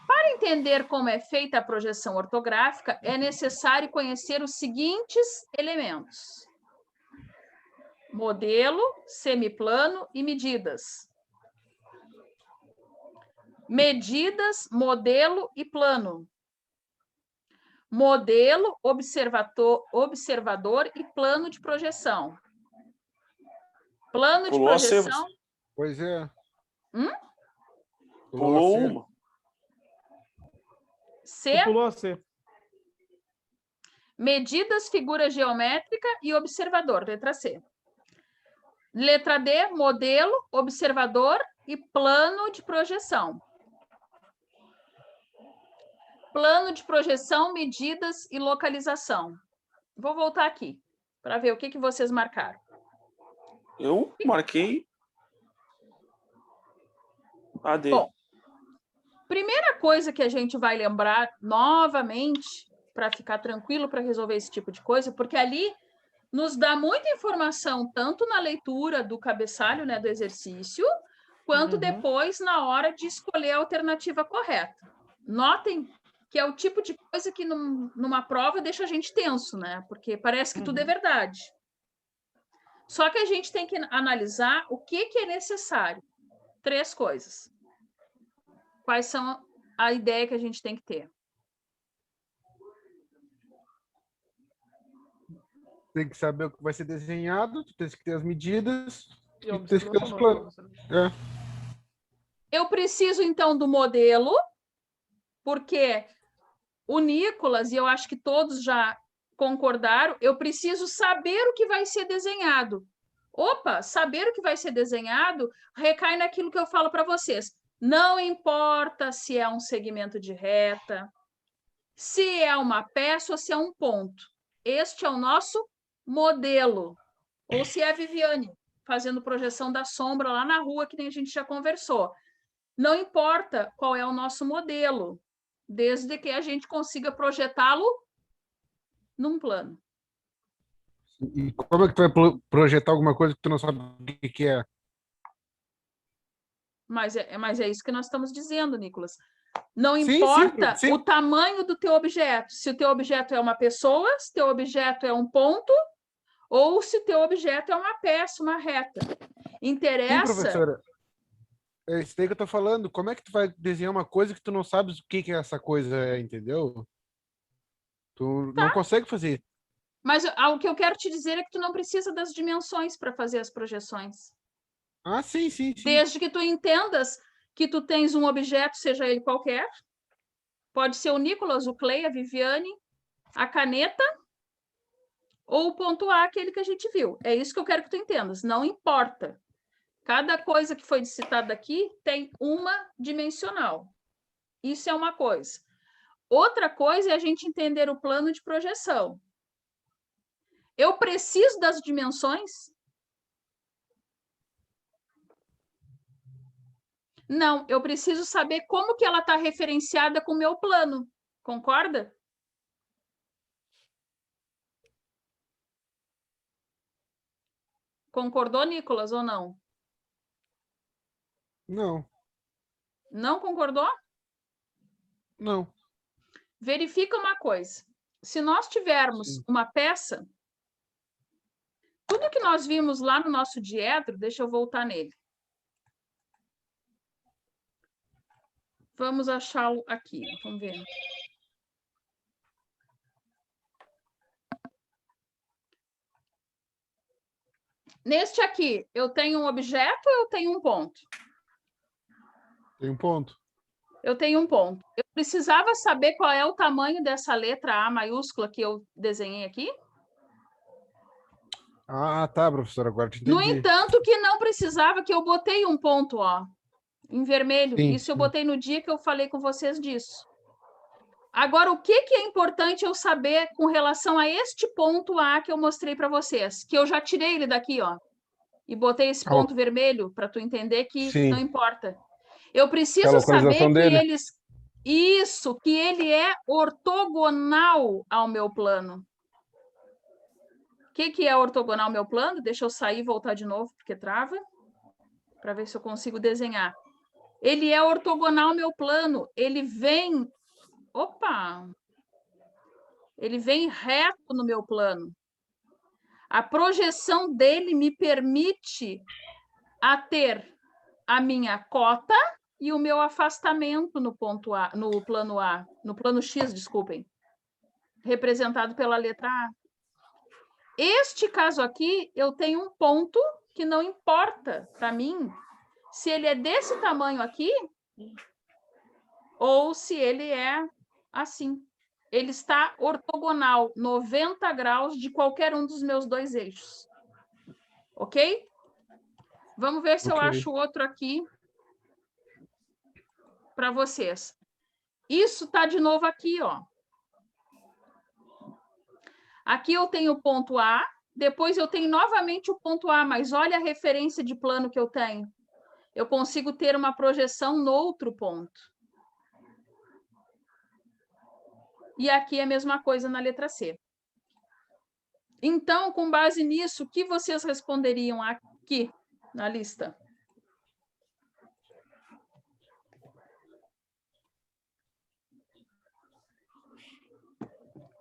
Para entender como é feita a projeção ortográfica, é necessário conhecer os seguintes elementos: modelo, semiplano e medidas. Medidas, modelo e plano. Modelo, observador e plano de projeção. Plano de projeção. Pois é. Pulou uma. C. Pulou a C. Medidas, figura geométrica e observador, letra C. Letra D, modelo, observador e plano de projeção. Plano de projeção, medidas e localização. Vou voltar aqui para ver o que vocês marcaram. Eu marquei a D. Bom, primeira coisa que a gente vai lembrar novamente, para ficar tranquilo para resolver esse tipo de coisa, porque ali nos dá muita informação, tanto na leitura do cabeçalho, né, do exercício, quanto depois na hora de escolher a alternativa correta. Notem que é o tipo de coisa que numa prova deixa a gente tenso, né? Porque parece que tudo é verdade. Só que a gente tem que analisar o que é necessário. 3 coisas. Quais são a ideia que a gente tem que ter? Tem que saber o que vai ser desenhado, tu tem que ter as medidas E e tem que ter os planos. Eu preciso, então, do modelo, porque o Nicolas, e eu acho que todos já concordaram, eu preciso saber o que vai ser desenhado. Opa, saber o que vai ser desenhado recai naquilo que eu falo para vocês. Não importa se é um segmento de reta, se é uma peça ou se é um ponto. Este é o nosso modelo. Ou se é a Viviane. fazendo projeção da sombra lá na rua, que nem a gente já conversou. Não importa qual é o nosso modelo, desde que a gente consiga projetá-lo num plano. E como é que tu vai projetar alguma coisa que tu não sabe o que é? Mas é isso que nós estamos dizendo, Nicolas. Não Sim, importa sim. o tamanho do teu objeto. Se o teu objeto é uma pessoa, se o teu objeto é um ponto, ou se o teu objeto é uma peça, uma reta. Sim, Interessa... professora. É isso daí que eu tô falando. Como é que tu vai desenhar uma coisa que tu não sabes o que essa coisa é, entendeu? Tu não consegue fazer. Mas o que eu quero te dizer é que tu não precisa das dimensões para fazer as projeções. Ah, sim. Desde que tu entendas que tu tens um objeto, seja ele qualquer, pode ser o Nicolas, o Clay, a Viviane, a caneta, ou o ponto A, aquele que a gente viu. É isso que eu quero que tu entendas. Não importa. Cada coisa que foi citada aqui tem uma dimensional. Isso é uma coisa. Outra coisa é a gente entender o plano de projeção. Eu preciso das dimensões? Não, eu preciso saber como que ela está referenciada com o meu plano. Concorda? Concordou, Nicolas, ou não? Não. Não concordou? Não. Verifica uma coisa. Se nós tivermos uma peça, tudo que nós vimos lá no nosso diedro, deixa eu voltar nele. Vamos achá-lo aqui. Vamos ver. Neste aqui, eu tenho um objeto ou eu tenho um ponto? Tem um ponto. Eu tenho um ponto. Eu precisava saber qual é o tamanho dessa letra A maiúscula que eu desenhei aqui? Ah, tá, professora, agora te entendi. No entanto, que não precisava, que eu botei um ponto, ó, em vermelho. Sim, Isso eu sim. botei no dia que eu falei com vocês disso. Agora, o que é importante eu saber com relação a este ponto A que eu mostrei para vocês? Que eu já tirei ele daqui, ó, e botei esse ponto vermelho para tu entender que Sim. não importa. Eu Que é a preciso saber localização que dele. que ele é ortogonal ao meu plano. O que é ortogonal ao meu plano? Deixa eu sair e voltar de novo, porque trava, para ver se eu consigo desenhar. Ele é ortogonal ao meu plano. Ele vem... Opa! Ele vem reto no meu plano. A projeção dele me permite ter a minha cota e o meu afastamento no ponto A, no plano X, desculpem, representado pela letra A. Este caso aqui, eu tenho um ponto que não importa para mim se ele é desse tamanho aqui ou se ele é assim. Ele está ortogonal, 90 graus de qualquer um dos meus dois eixos. Ok? Vamos ver se eu acho outro aqui para vocês. Isso está de novo aqui, ó. Aqui eu tenho o ponto A, depois eu tenho novamente o ponto A, mas olha a referência de plano que eu tenho. Eu consigo ter uma projeção no outro ponto. E aqui é a mesma coisa na letra C. Então, com base nisso, o que vocês responderiam aqui na lista?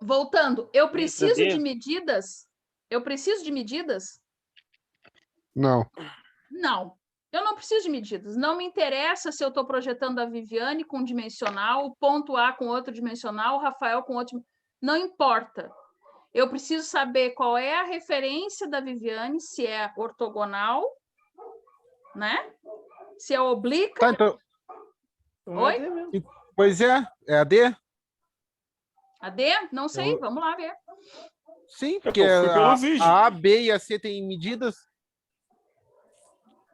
Voltando, eu preciso de medidas? Eu preciso de medidas? Não. Não, eu não preciso de medidas. Não me interessa se eu estou projetando a Viviane com dimensional, o ponto A com outro dimensional, o Rafael com outro... Não importa. Eu preciso saber qual é a referência da Viviane, se é ortogonal, né? Se é oblíqua. Tá, então... Oi? Pois é a D? A D? Não sei, vamos lá ver. Sim, porque a B e a C têm medidas.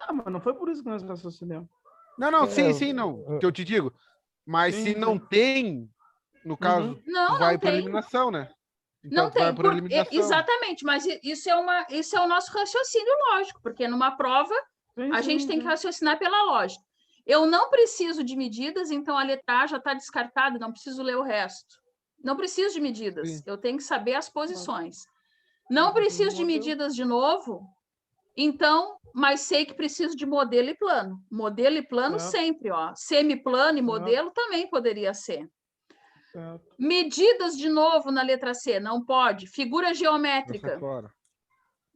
Ah, mas não foi por isso que nós raciocinamos. Não, sim, não. Que eu te digo. Mas se não tem, no caso, Não, vai não para tem. eliminação, né? Então, Não tu vai tem, por eliminação. exatamente, mas isso é o nosso raciocínio lógico, porque numa prova Sim, a gente sim, tem que sim. raciocinar pela lógica. Eu não preciso de medidas, então a letra A já está descartada, não preciso ler o resto. Não preciso de medidas, Sim. eu tenho que saber as posições. Eu Não preciso preciso de modelo. medidas de novo, então, mas sei que preciso de modelo e plano. Modelo e plano Certo. sempre, ó. Semiplano e Certo. modelo também poderia ser. Certo. Medidas de novo na letra C, não pode. Figura Vai geométrica. sair fora.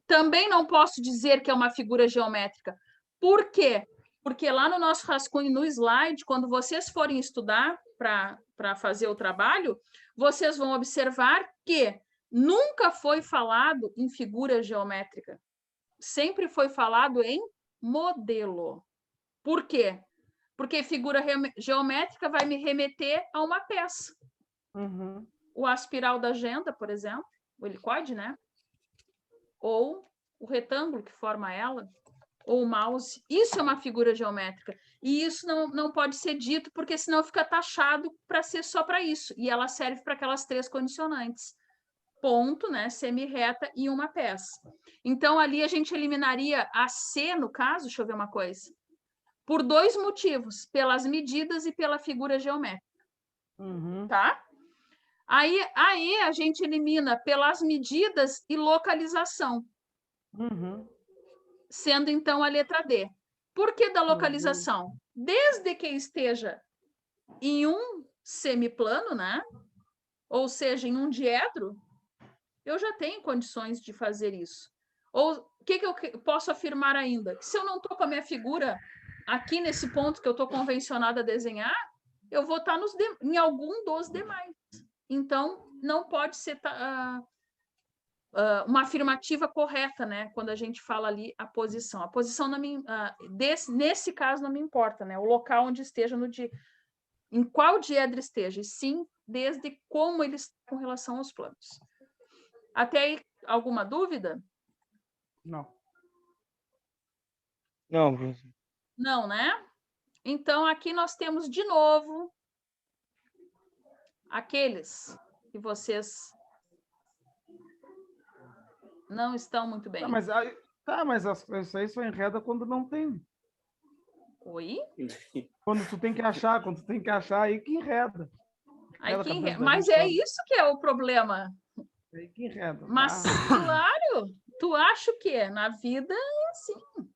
Também não posso dizer que é uma figura geométrica. Por quê? Porque lá no nosso rascunho, no slide, quando vocês forem estudar para fazer o trabalho, vocês vão observar que nunca foi falado em figura geométrica. Sempre foi falado em modelo. Por quê? Porque figura geométrica vai me remeter a uma peça. Uhum. O aspiral da agenda, por exemplo, o helicoide, né? Ou o retângulo que forma ela, ou o mouse. Isso é uma figura geométrica. E isso não pode ser dito, porque senão fica taxado para ser só para isso. E ela serve para aquelas 3 condicionantes. Ponto, né? Semi-reta e uma peça. Então, ali a gente eliminaria a C, no caso, deixa eu ver uma coisa, por 2 motivos, pelas medidas e pela figura geométrica. Uhum. Tá? Aí a gente elimina pelas medidas e localização, Uhum. sendo então a letra D. Por que da localização? Desde que esteja em um semiplano, né? Ou seja, em um diedro, eu já tenho condições de fazer isso. Ou o que eu posso afirmar ainda? Que se eu não estou com a minha figura aqui nesse ponto que eu estou convencionada a desenhar, eu vou estar em algum dos demais. Então, não pode ser uma afirmativa correta, né? Quando a gente fala ali a posição. A posição não nesse caso não me importa, né? O local onde esteja em qual diedro esteja, e sim desde como ele está com relação aos planos. Até aí, alguma dúvida? Não. Não, professor. Não, né? Então, aqui nós temos de novo aqueles que vocês não estão muito bem. Mas isso aí só enreda quando não tem. Oi? Quando tu tem que achar, aí que enreda. Aí Enreda a cabeça da mas gente é toda. isso que é o problema. Aí que enreda. Mas, claro, tu acha o quê? Na vida é assim.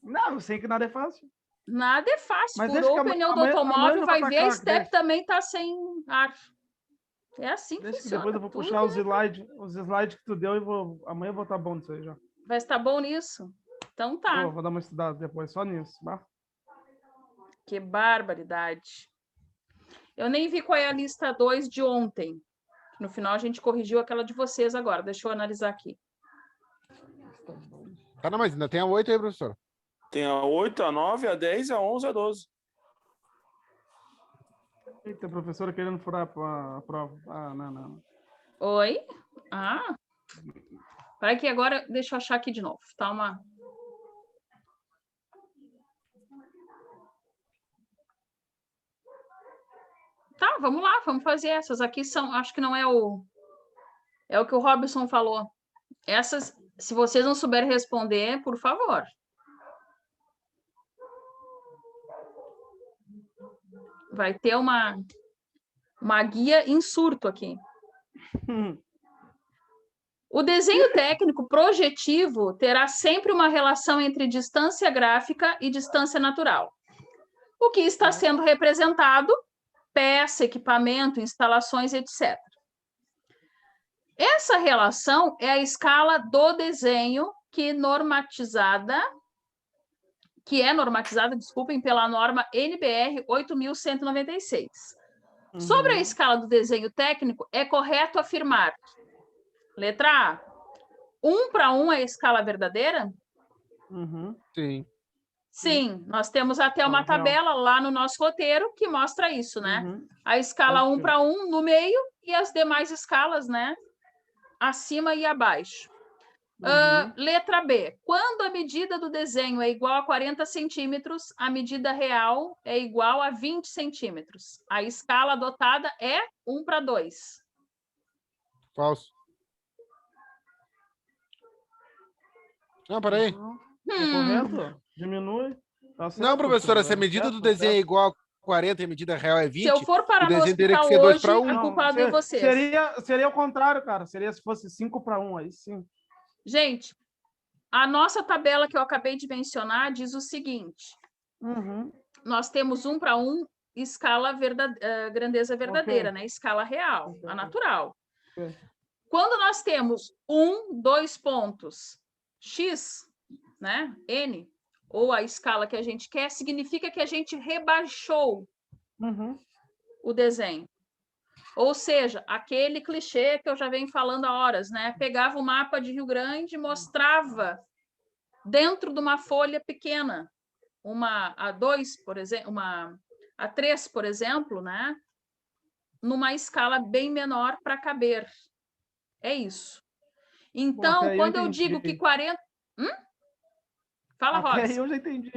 Não, eu sei que nada é fácil. Nada é fácil. Mas deixa Furou que o pneu do amanhã automóvel, eu vou vai pra ver, a cá, step deixa. também está sem ar. É assim que Deixa que funciona. depois eu vou Tudo puxar os slides que tu deu e amanhã eu vou estar bom nisso aí já. vai estar bom nisso. Então tá. Vou dar uma estudada depois, só nisso. Bah. Que barbaridade. Eu nem vi qual é a lista 2 de ontem. No final a gente corrigiu aquela de vocês agora. Deixa eu analisar aqui. Tá, não, mas ainda tem a 8 aí, professor. Tem a 8, a 9, a 10, a 11, a 12. Eita, a professora querendo furar a prova. Ah, não. Oi? Ah. Para que agora, deixa eu achar aqui de novo. Tá uma... Tá, vamos lá, vamos fazer essas aqui são, acho que não é o que o Robson falou. Essas, se vocês não souberem responder, por favor. Vai ter uma guia em surto aqui. O desenho técnico projetivo terá sempre uma relação entre distância gráfica e distância natural. O que está sendo representado, peça, equipamento, instalações, etc. Essa relação é a escala do desenho que é normatizada, desculpem, pela norma NBR 8196. Sobre a escala do desenho técnico, é correto afirmar: letra A, 1:1 é a escala verdadeira? Sim. Sim, nós temos até uma tabela lá no nosso roteiro que mostra isso, né? A escala 1:1 no meio e as demais escalas, né? Acima e abaixo. Letra B. Quando a medida do desenho é igual a 40 centímetros, a medida real é igual a 20 centímetros. A escala adotada é 1:2. Falso. Não, peraí. Tá correto? Diminui. Tá certo, Não, professora, se a tá medida certo, do tá desenho é certo. igual a 40 e a medida real é 20, Se eu for parar o no desenho teria que hospital ser 2 hoje, para 1. a Não, culpada é vocês. seria o contrário, cara. Seria se fosse 5-1, aí sim. Gente, a nossa tabela que eu acabei de mencionar diz o seguinte: Uhum. nós temos 1 para 1, escala grandeza verdadeira, Ok. né? Escala real, a natural. Ok. Quando nós temos 2 pontos, x, né? N, ou a escala que a gente quer, significa que a gente rebaixou Uhum. o desenho. Ou seja, aquele clichê que eu já venho falando há horas, né? Pegava o mapa de Rio Grande e mostrava dentro de uma folha pequena, uma A2, por exemplo, uma A3, por exemplo, né? Numa escala bem menor para caber. É isso. Então, até aí eu quando eu digo que entendi. 40... Fala, Até aí Rods. eu já entendi.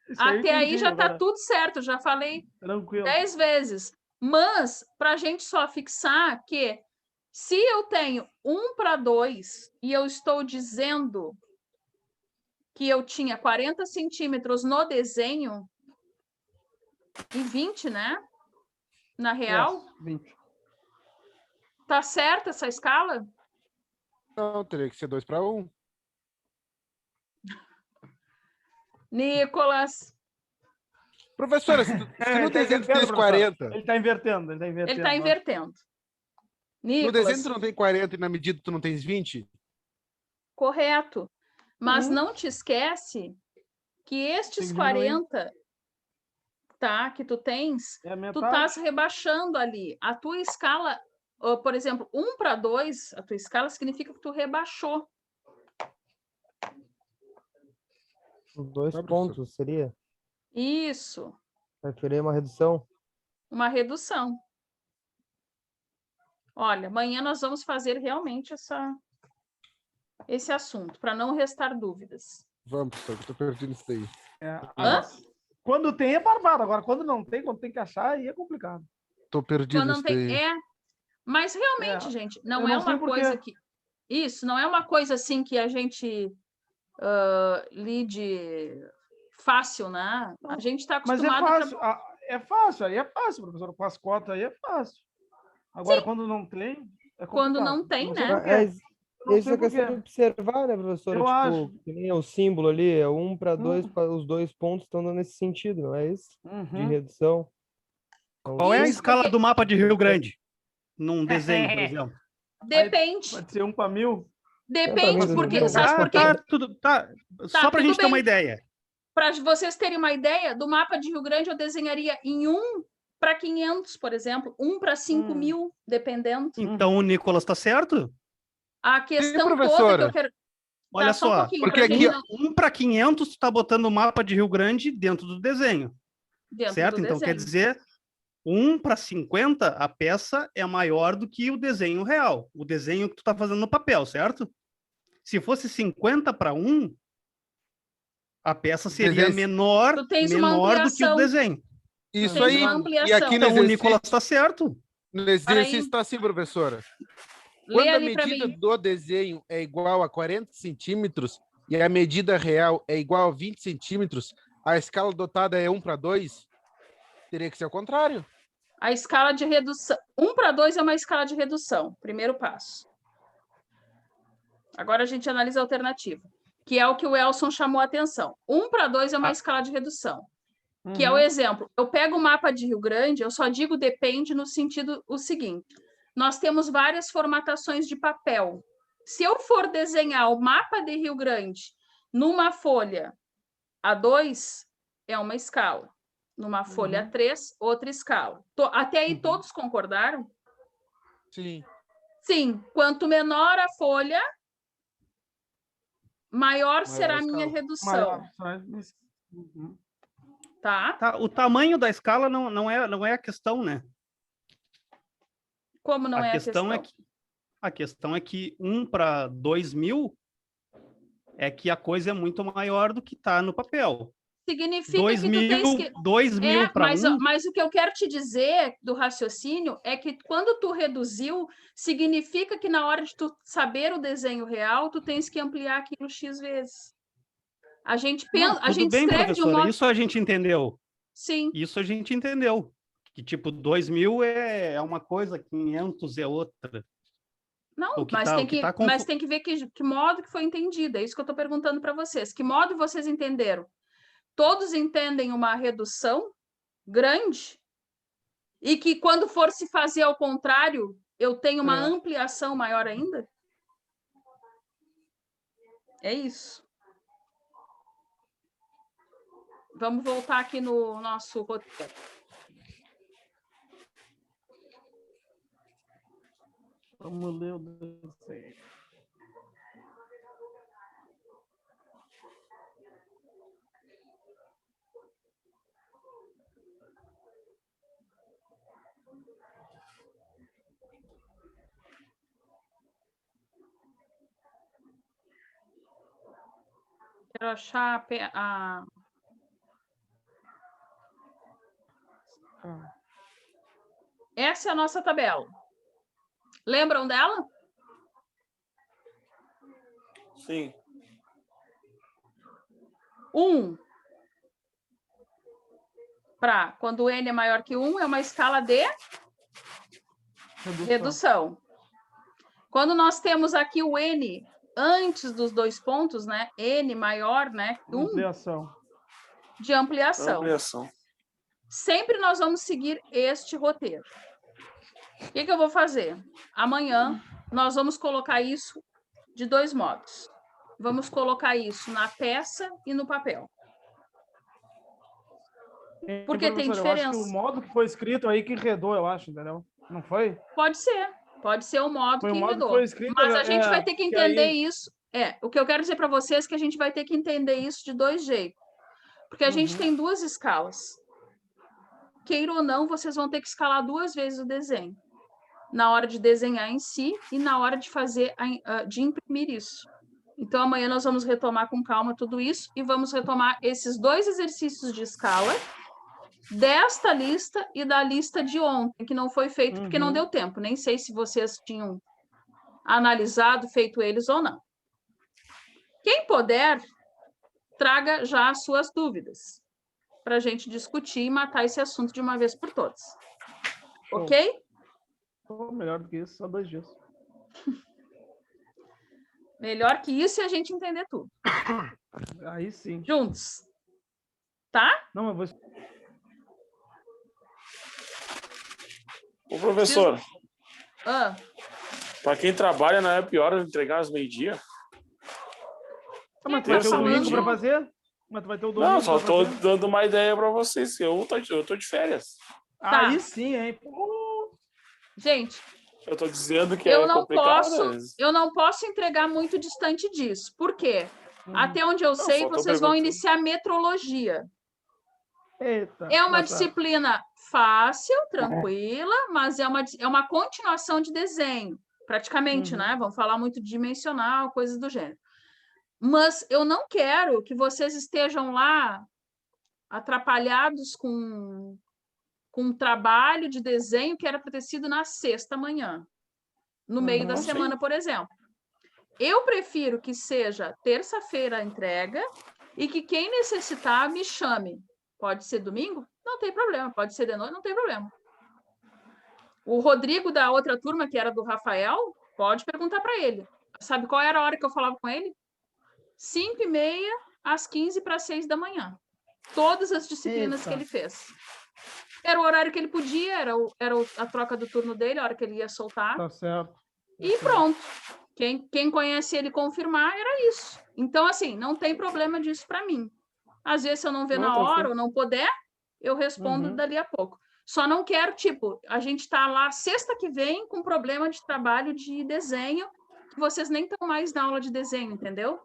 Isso aí eu Até aí entendi já está agora. tudo certo, já falei Tranquilo. 10 vezes. Mas, para a gente só fixar que se eu tenho 1 para 2 e eu estou dizendo que eu tinha 40 centímetros no desenho e 20, né? Na real, Yes, 20. tá certa essa escala? Não, teria que ser 2 para 1. Nicolas, Professora, se no Ele tá desenho tu invertendo, tens professor. 40, Ele tá invertendo, ele tá ele invertendo. está invertendo. no desenho Nicolas, tu não tem 40 e na medida tu não tens 20? correto. Mas Uhum. não te esquece que estes Tem que diminuir. 40, tá, que tu tens, É a tu metade. estás rebaixando ali. A tua escala, por exemplo, 1 para 2, a tua escala significa que tu rebaixou. Os 2 Tá, professor. pontos seria? Isso, Vai querer uma redução? uma redução. Olha, amanhã nós vamos fazer realmente esse assunto, para não restar dúvidas. Vamos, professor, que eu tô perdido isso daí. Hã? Quando tem é barbado. Agora, quando não tem, quando tem que achar, aí é complicado. Tô perdido Quando não isso tem. daí. Mas realmente, É, gente, eu não não é sei uma por quê. coisa que. Isso, não é uma coisa assim que a gente lide fácil, né? A gente está Mas é acostumado fácil. É fácil, aí é fácil, professor. Com as cotas aí é fácil. Agora, quando não tem, é complicado. Quando não tem, sei né? por quê. É, Não isso sei é por questão de quê. observar, né, professora? Eu Tipo, acho. que nem o símbolo ali, é 1 para 2, Hum. os 2 pontos estão dando esse sentido, não é isso? De Uhum. redução. Então, Qual é a Isso, escala porque do mapa de Rio Grande? Num desenho, por exemplo. depende. Pode ser 1 para 1000. Depende, Também, porque. não, Sabe Tá, por quê? tá, tudo, tá. Só para a tudo gente ter uma bem. ideia. Para vocês terem uma ideia, do mapa de Rio Grande eu desenharia em 1 para 500, por exemplo, 1 para 5.000, dependendo. Então o Nicolas está certo? A questão toda que professora. eu quero. Olha Tá, só um só, pouquinho, porque pra aqui, gente ó, não. 1 para 500, tu está botando o mapa de Rio Grande dentro do desenho, Dentro certo? do Então quer desenho. dizer, 1 para 50, a peça é maior do que o desenho real, o desenho que tu está fazendo no papel, certo? Se fosse 50 para 1, a peça seria Desenho- menor, Tu tens uma menor do que o ampliação. desenho. Isso Tens aí. uma E ampliação. aqui Então o Nicolas está certo. no exercício está assim, professora. Lê Quando a ali para medida mim. do desenho é igual a 40 centímetros e a medida real é igual a 20 centímetros, a escala adotada é 1 para 2? Teria que ser o contrário. A escala de redução. 1 para 2 é uma escala de redução, primeiro passo. Agora a gente analisa a alternativa, que é o que o Elson chamou a atenção. 1 para 2 é uma escala de redução, que é o exemplo. Eu pego o mapa de Rio Grande, eu só digo depende no sentido o seguinte: nós temos várias formatações de papel. Se eu for desenhar o mapa de Rio Grande numa folha A2, é uma escala. Numa folha A3, outra escala. Até aí todos concordaram? Sim. Sim. Quanto menor a folha, maior será a minha escala. redução. Tá? Tá, o tamanho da escala não é a questão, né? Como não é a questão? A questão é que 1 para 2.000 é que a coisa é muito maior do que está no papel. significa 2 que tu mil, tens que... 2 mil para mas o que eu quero te dizer do raciocínio é que quando tu reduziu, significa que na hora de tu saber o desenho real, tu tens que ampliar aquilo X vezes. A gente pensa, a Tudo gente bem, escreve de um professora, modo... isso a gente entendeu. Sim, Isso a gente entendeu. Que, tipo, 2 mil é uma coisa, 500 é outra. não, O que mas, tá- tem o que que, tá mas tem que ver que modo que foi entendido. É isso que eu estou perguntando para vocês. Que modo vocês entenderam? Todos entendem uma redução grande e que quando for se fazer ao contrário, eu tenho uma ampliação maior ainda? É isso. Vamos voltar aqui no nosso roteiro. Vamos ler o desenho. Quero achar Essa é a nossa tabela. Lembram dela? Sim. 1 para quando o n é maior que 1, é uma escala de redução. Quando nós temos aqui o n antes dos 2 pontos, né? N maior, né? 1 Ampliação. de ampliação. Ampliação. Sempre nós vamos seguir este roteiro. O que eu vou fazer? Amanhã nós vamos colocar isso de 2 modos. Vamos colocar isso na peça e no papel. Porque tem professor, eu acho que diferença. o modo que foi escrito aí que enredou, eu acho, entendeu? Não foi? Pode ser. Pode ser o modo Foi o que modo que enredou. foi escrito, Mas a gente vai ter que entender aí... isso. O que eu quero dizer para vocês é que a gente vai ter que entender isso de 2 jeitos. Porque a gente tem 2 escalas. Queira ou não, vocês vão ter que escalar 2 vezes o desenho. Na hora de desenhar em si e na hora de de imprimir isso. Então, amanhã nós vamos retomar com calma tudo isso e vamos retomar esses 2 exercícios de escala desta lista e da lista de ontem, que não foi feito porque não deu tempo. Nem sei se vocês tinham analisado, feito eles ou não. Quem puder, traga já as suas dúvidas para a gente discutir e matar esse assunto de uma vez por todas. Ok? Melhor do que isso, só 2 dias. Melhor que isso e a gente entender tudo. Aí sim. Juntos. Tá? Não, eu vou... Ô, professor, Ah, para quem trabalha, não é pior entregar às meio-dia? Mas tu vai ter o Terça, domingo meio-dia. para fazer? Mas tu vai ter o domingo Não, só pra tô fazer? dando uma ideia para vocês. Eu tô de férias. Tá. Aí sim, hein? Pô. gente, Eu tô dizendo que eu é não complicado. posso entregar muito distante disso. Por quê? Até onde eu Não, sei, só tô vocês vão perguntando. iniciar metrologia. Eita. É uma tá. disciplina fácil, tranquila, mas é uma continuação de desenho, praticamente, né? Vamos falar muito de dimensional, coisas do gênero. Mas eu não quero que vocês estejam lá atrapalhados com um trabalho de desenho que era para ter sido na sexta manhã, no meio da sim. semana, por exemplo. Eu prefiro que seja terça-feira a entrega e que quem necessitar me chame. Pode ser domingo? Não tem problema. Pode ser de noite? Não tem problema. O Rodrigo da outra turma, que era do Rafael, pode perguntar para ele. Sabe qual era a hora que eu falava com ele? 5h30 às 15:45 da manhã. Todas as disciplinas que ele fez. Era o horário que ele podia, era a troca do turno dele, a hora que ele ia soltar. Tá certo. E pronto. Quem conhece ele confirmar, era isso. Então, assim, não tem problema disso para mim. Às vezes, se eu não ver na hora ou não puder, eu respondo dali a pouco. Só não quero, tipo, a gente está lá sexta que vem com problema de trabalho de desenho, que vocês nem estão mais na aula de desenho, entendeu?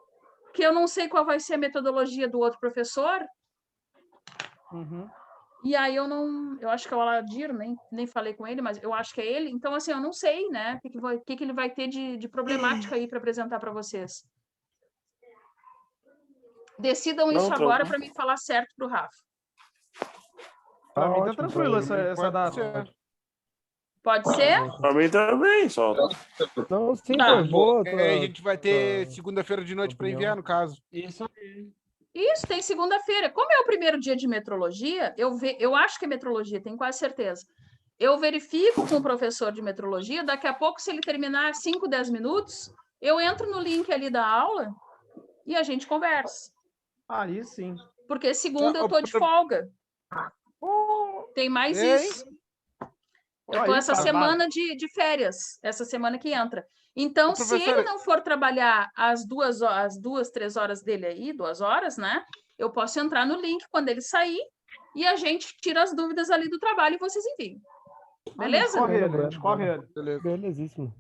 Porque eu não sei qual vai ser a metodologia do outro professor. E aí eu acho que é o Aladir, nem falei com ele, mas eu acho que é ele. Então, assim, eu não sei, né? O que ele vai ter de problemática aí para apresentar para vocês. Decidam isso Não, agora tranquilo. para mim falar certo para o Rafa. Pra mim tá ótimo, tranquilo pra essa, mim essa pode data. ser. Pode ser? Pra mim também, só. Não, sim, Tá. foi boa. É, a gente vai ter tua- segunda-feira de noite para opinião. enviar, no caso. Isso aí. Isso, tem segunda-feira. Como é o primeiro dia de metrologia, eu acho que é metrologia, tenho quase certeza. Eu verifico com o professor de metrologia, daqui a pouco, se ele terminar 5, 10 minutos, eu entro no link ali da aula e a gente conversa. Aí sim. Porque segunda Ah, eu tô de folga. Tem mais Ei. isso. Eu tô Aí, essa cara, semana de férias, essa semana que entra. Então, Ô, se ele professora- não for trabalhar as 2, 3 horas dele aí, 2 horas, né? Eu posso entrar no link quando ele sair e a gente tira as dúvidas ali do trabalho e vocês enviam. Beleza? Escorre ele, Bueno, escorre bueno. ele. Beleza. Belezíssimo.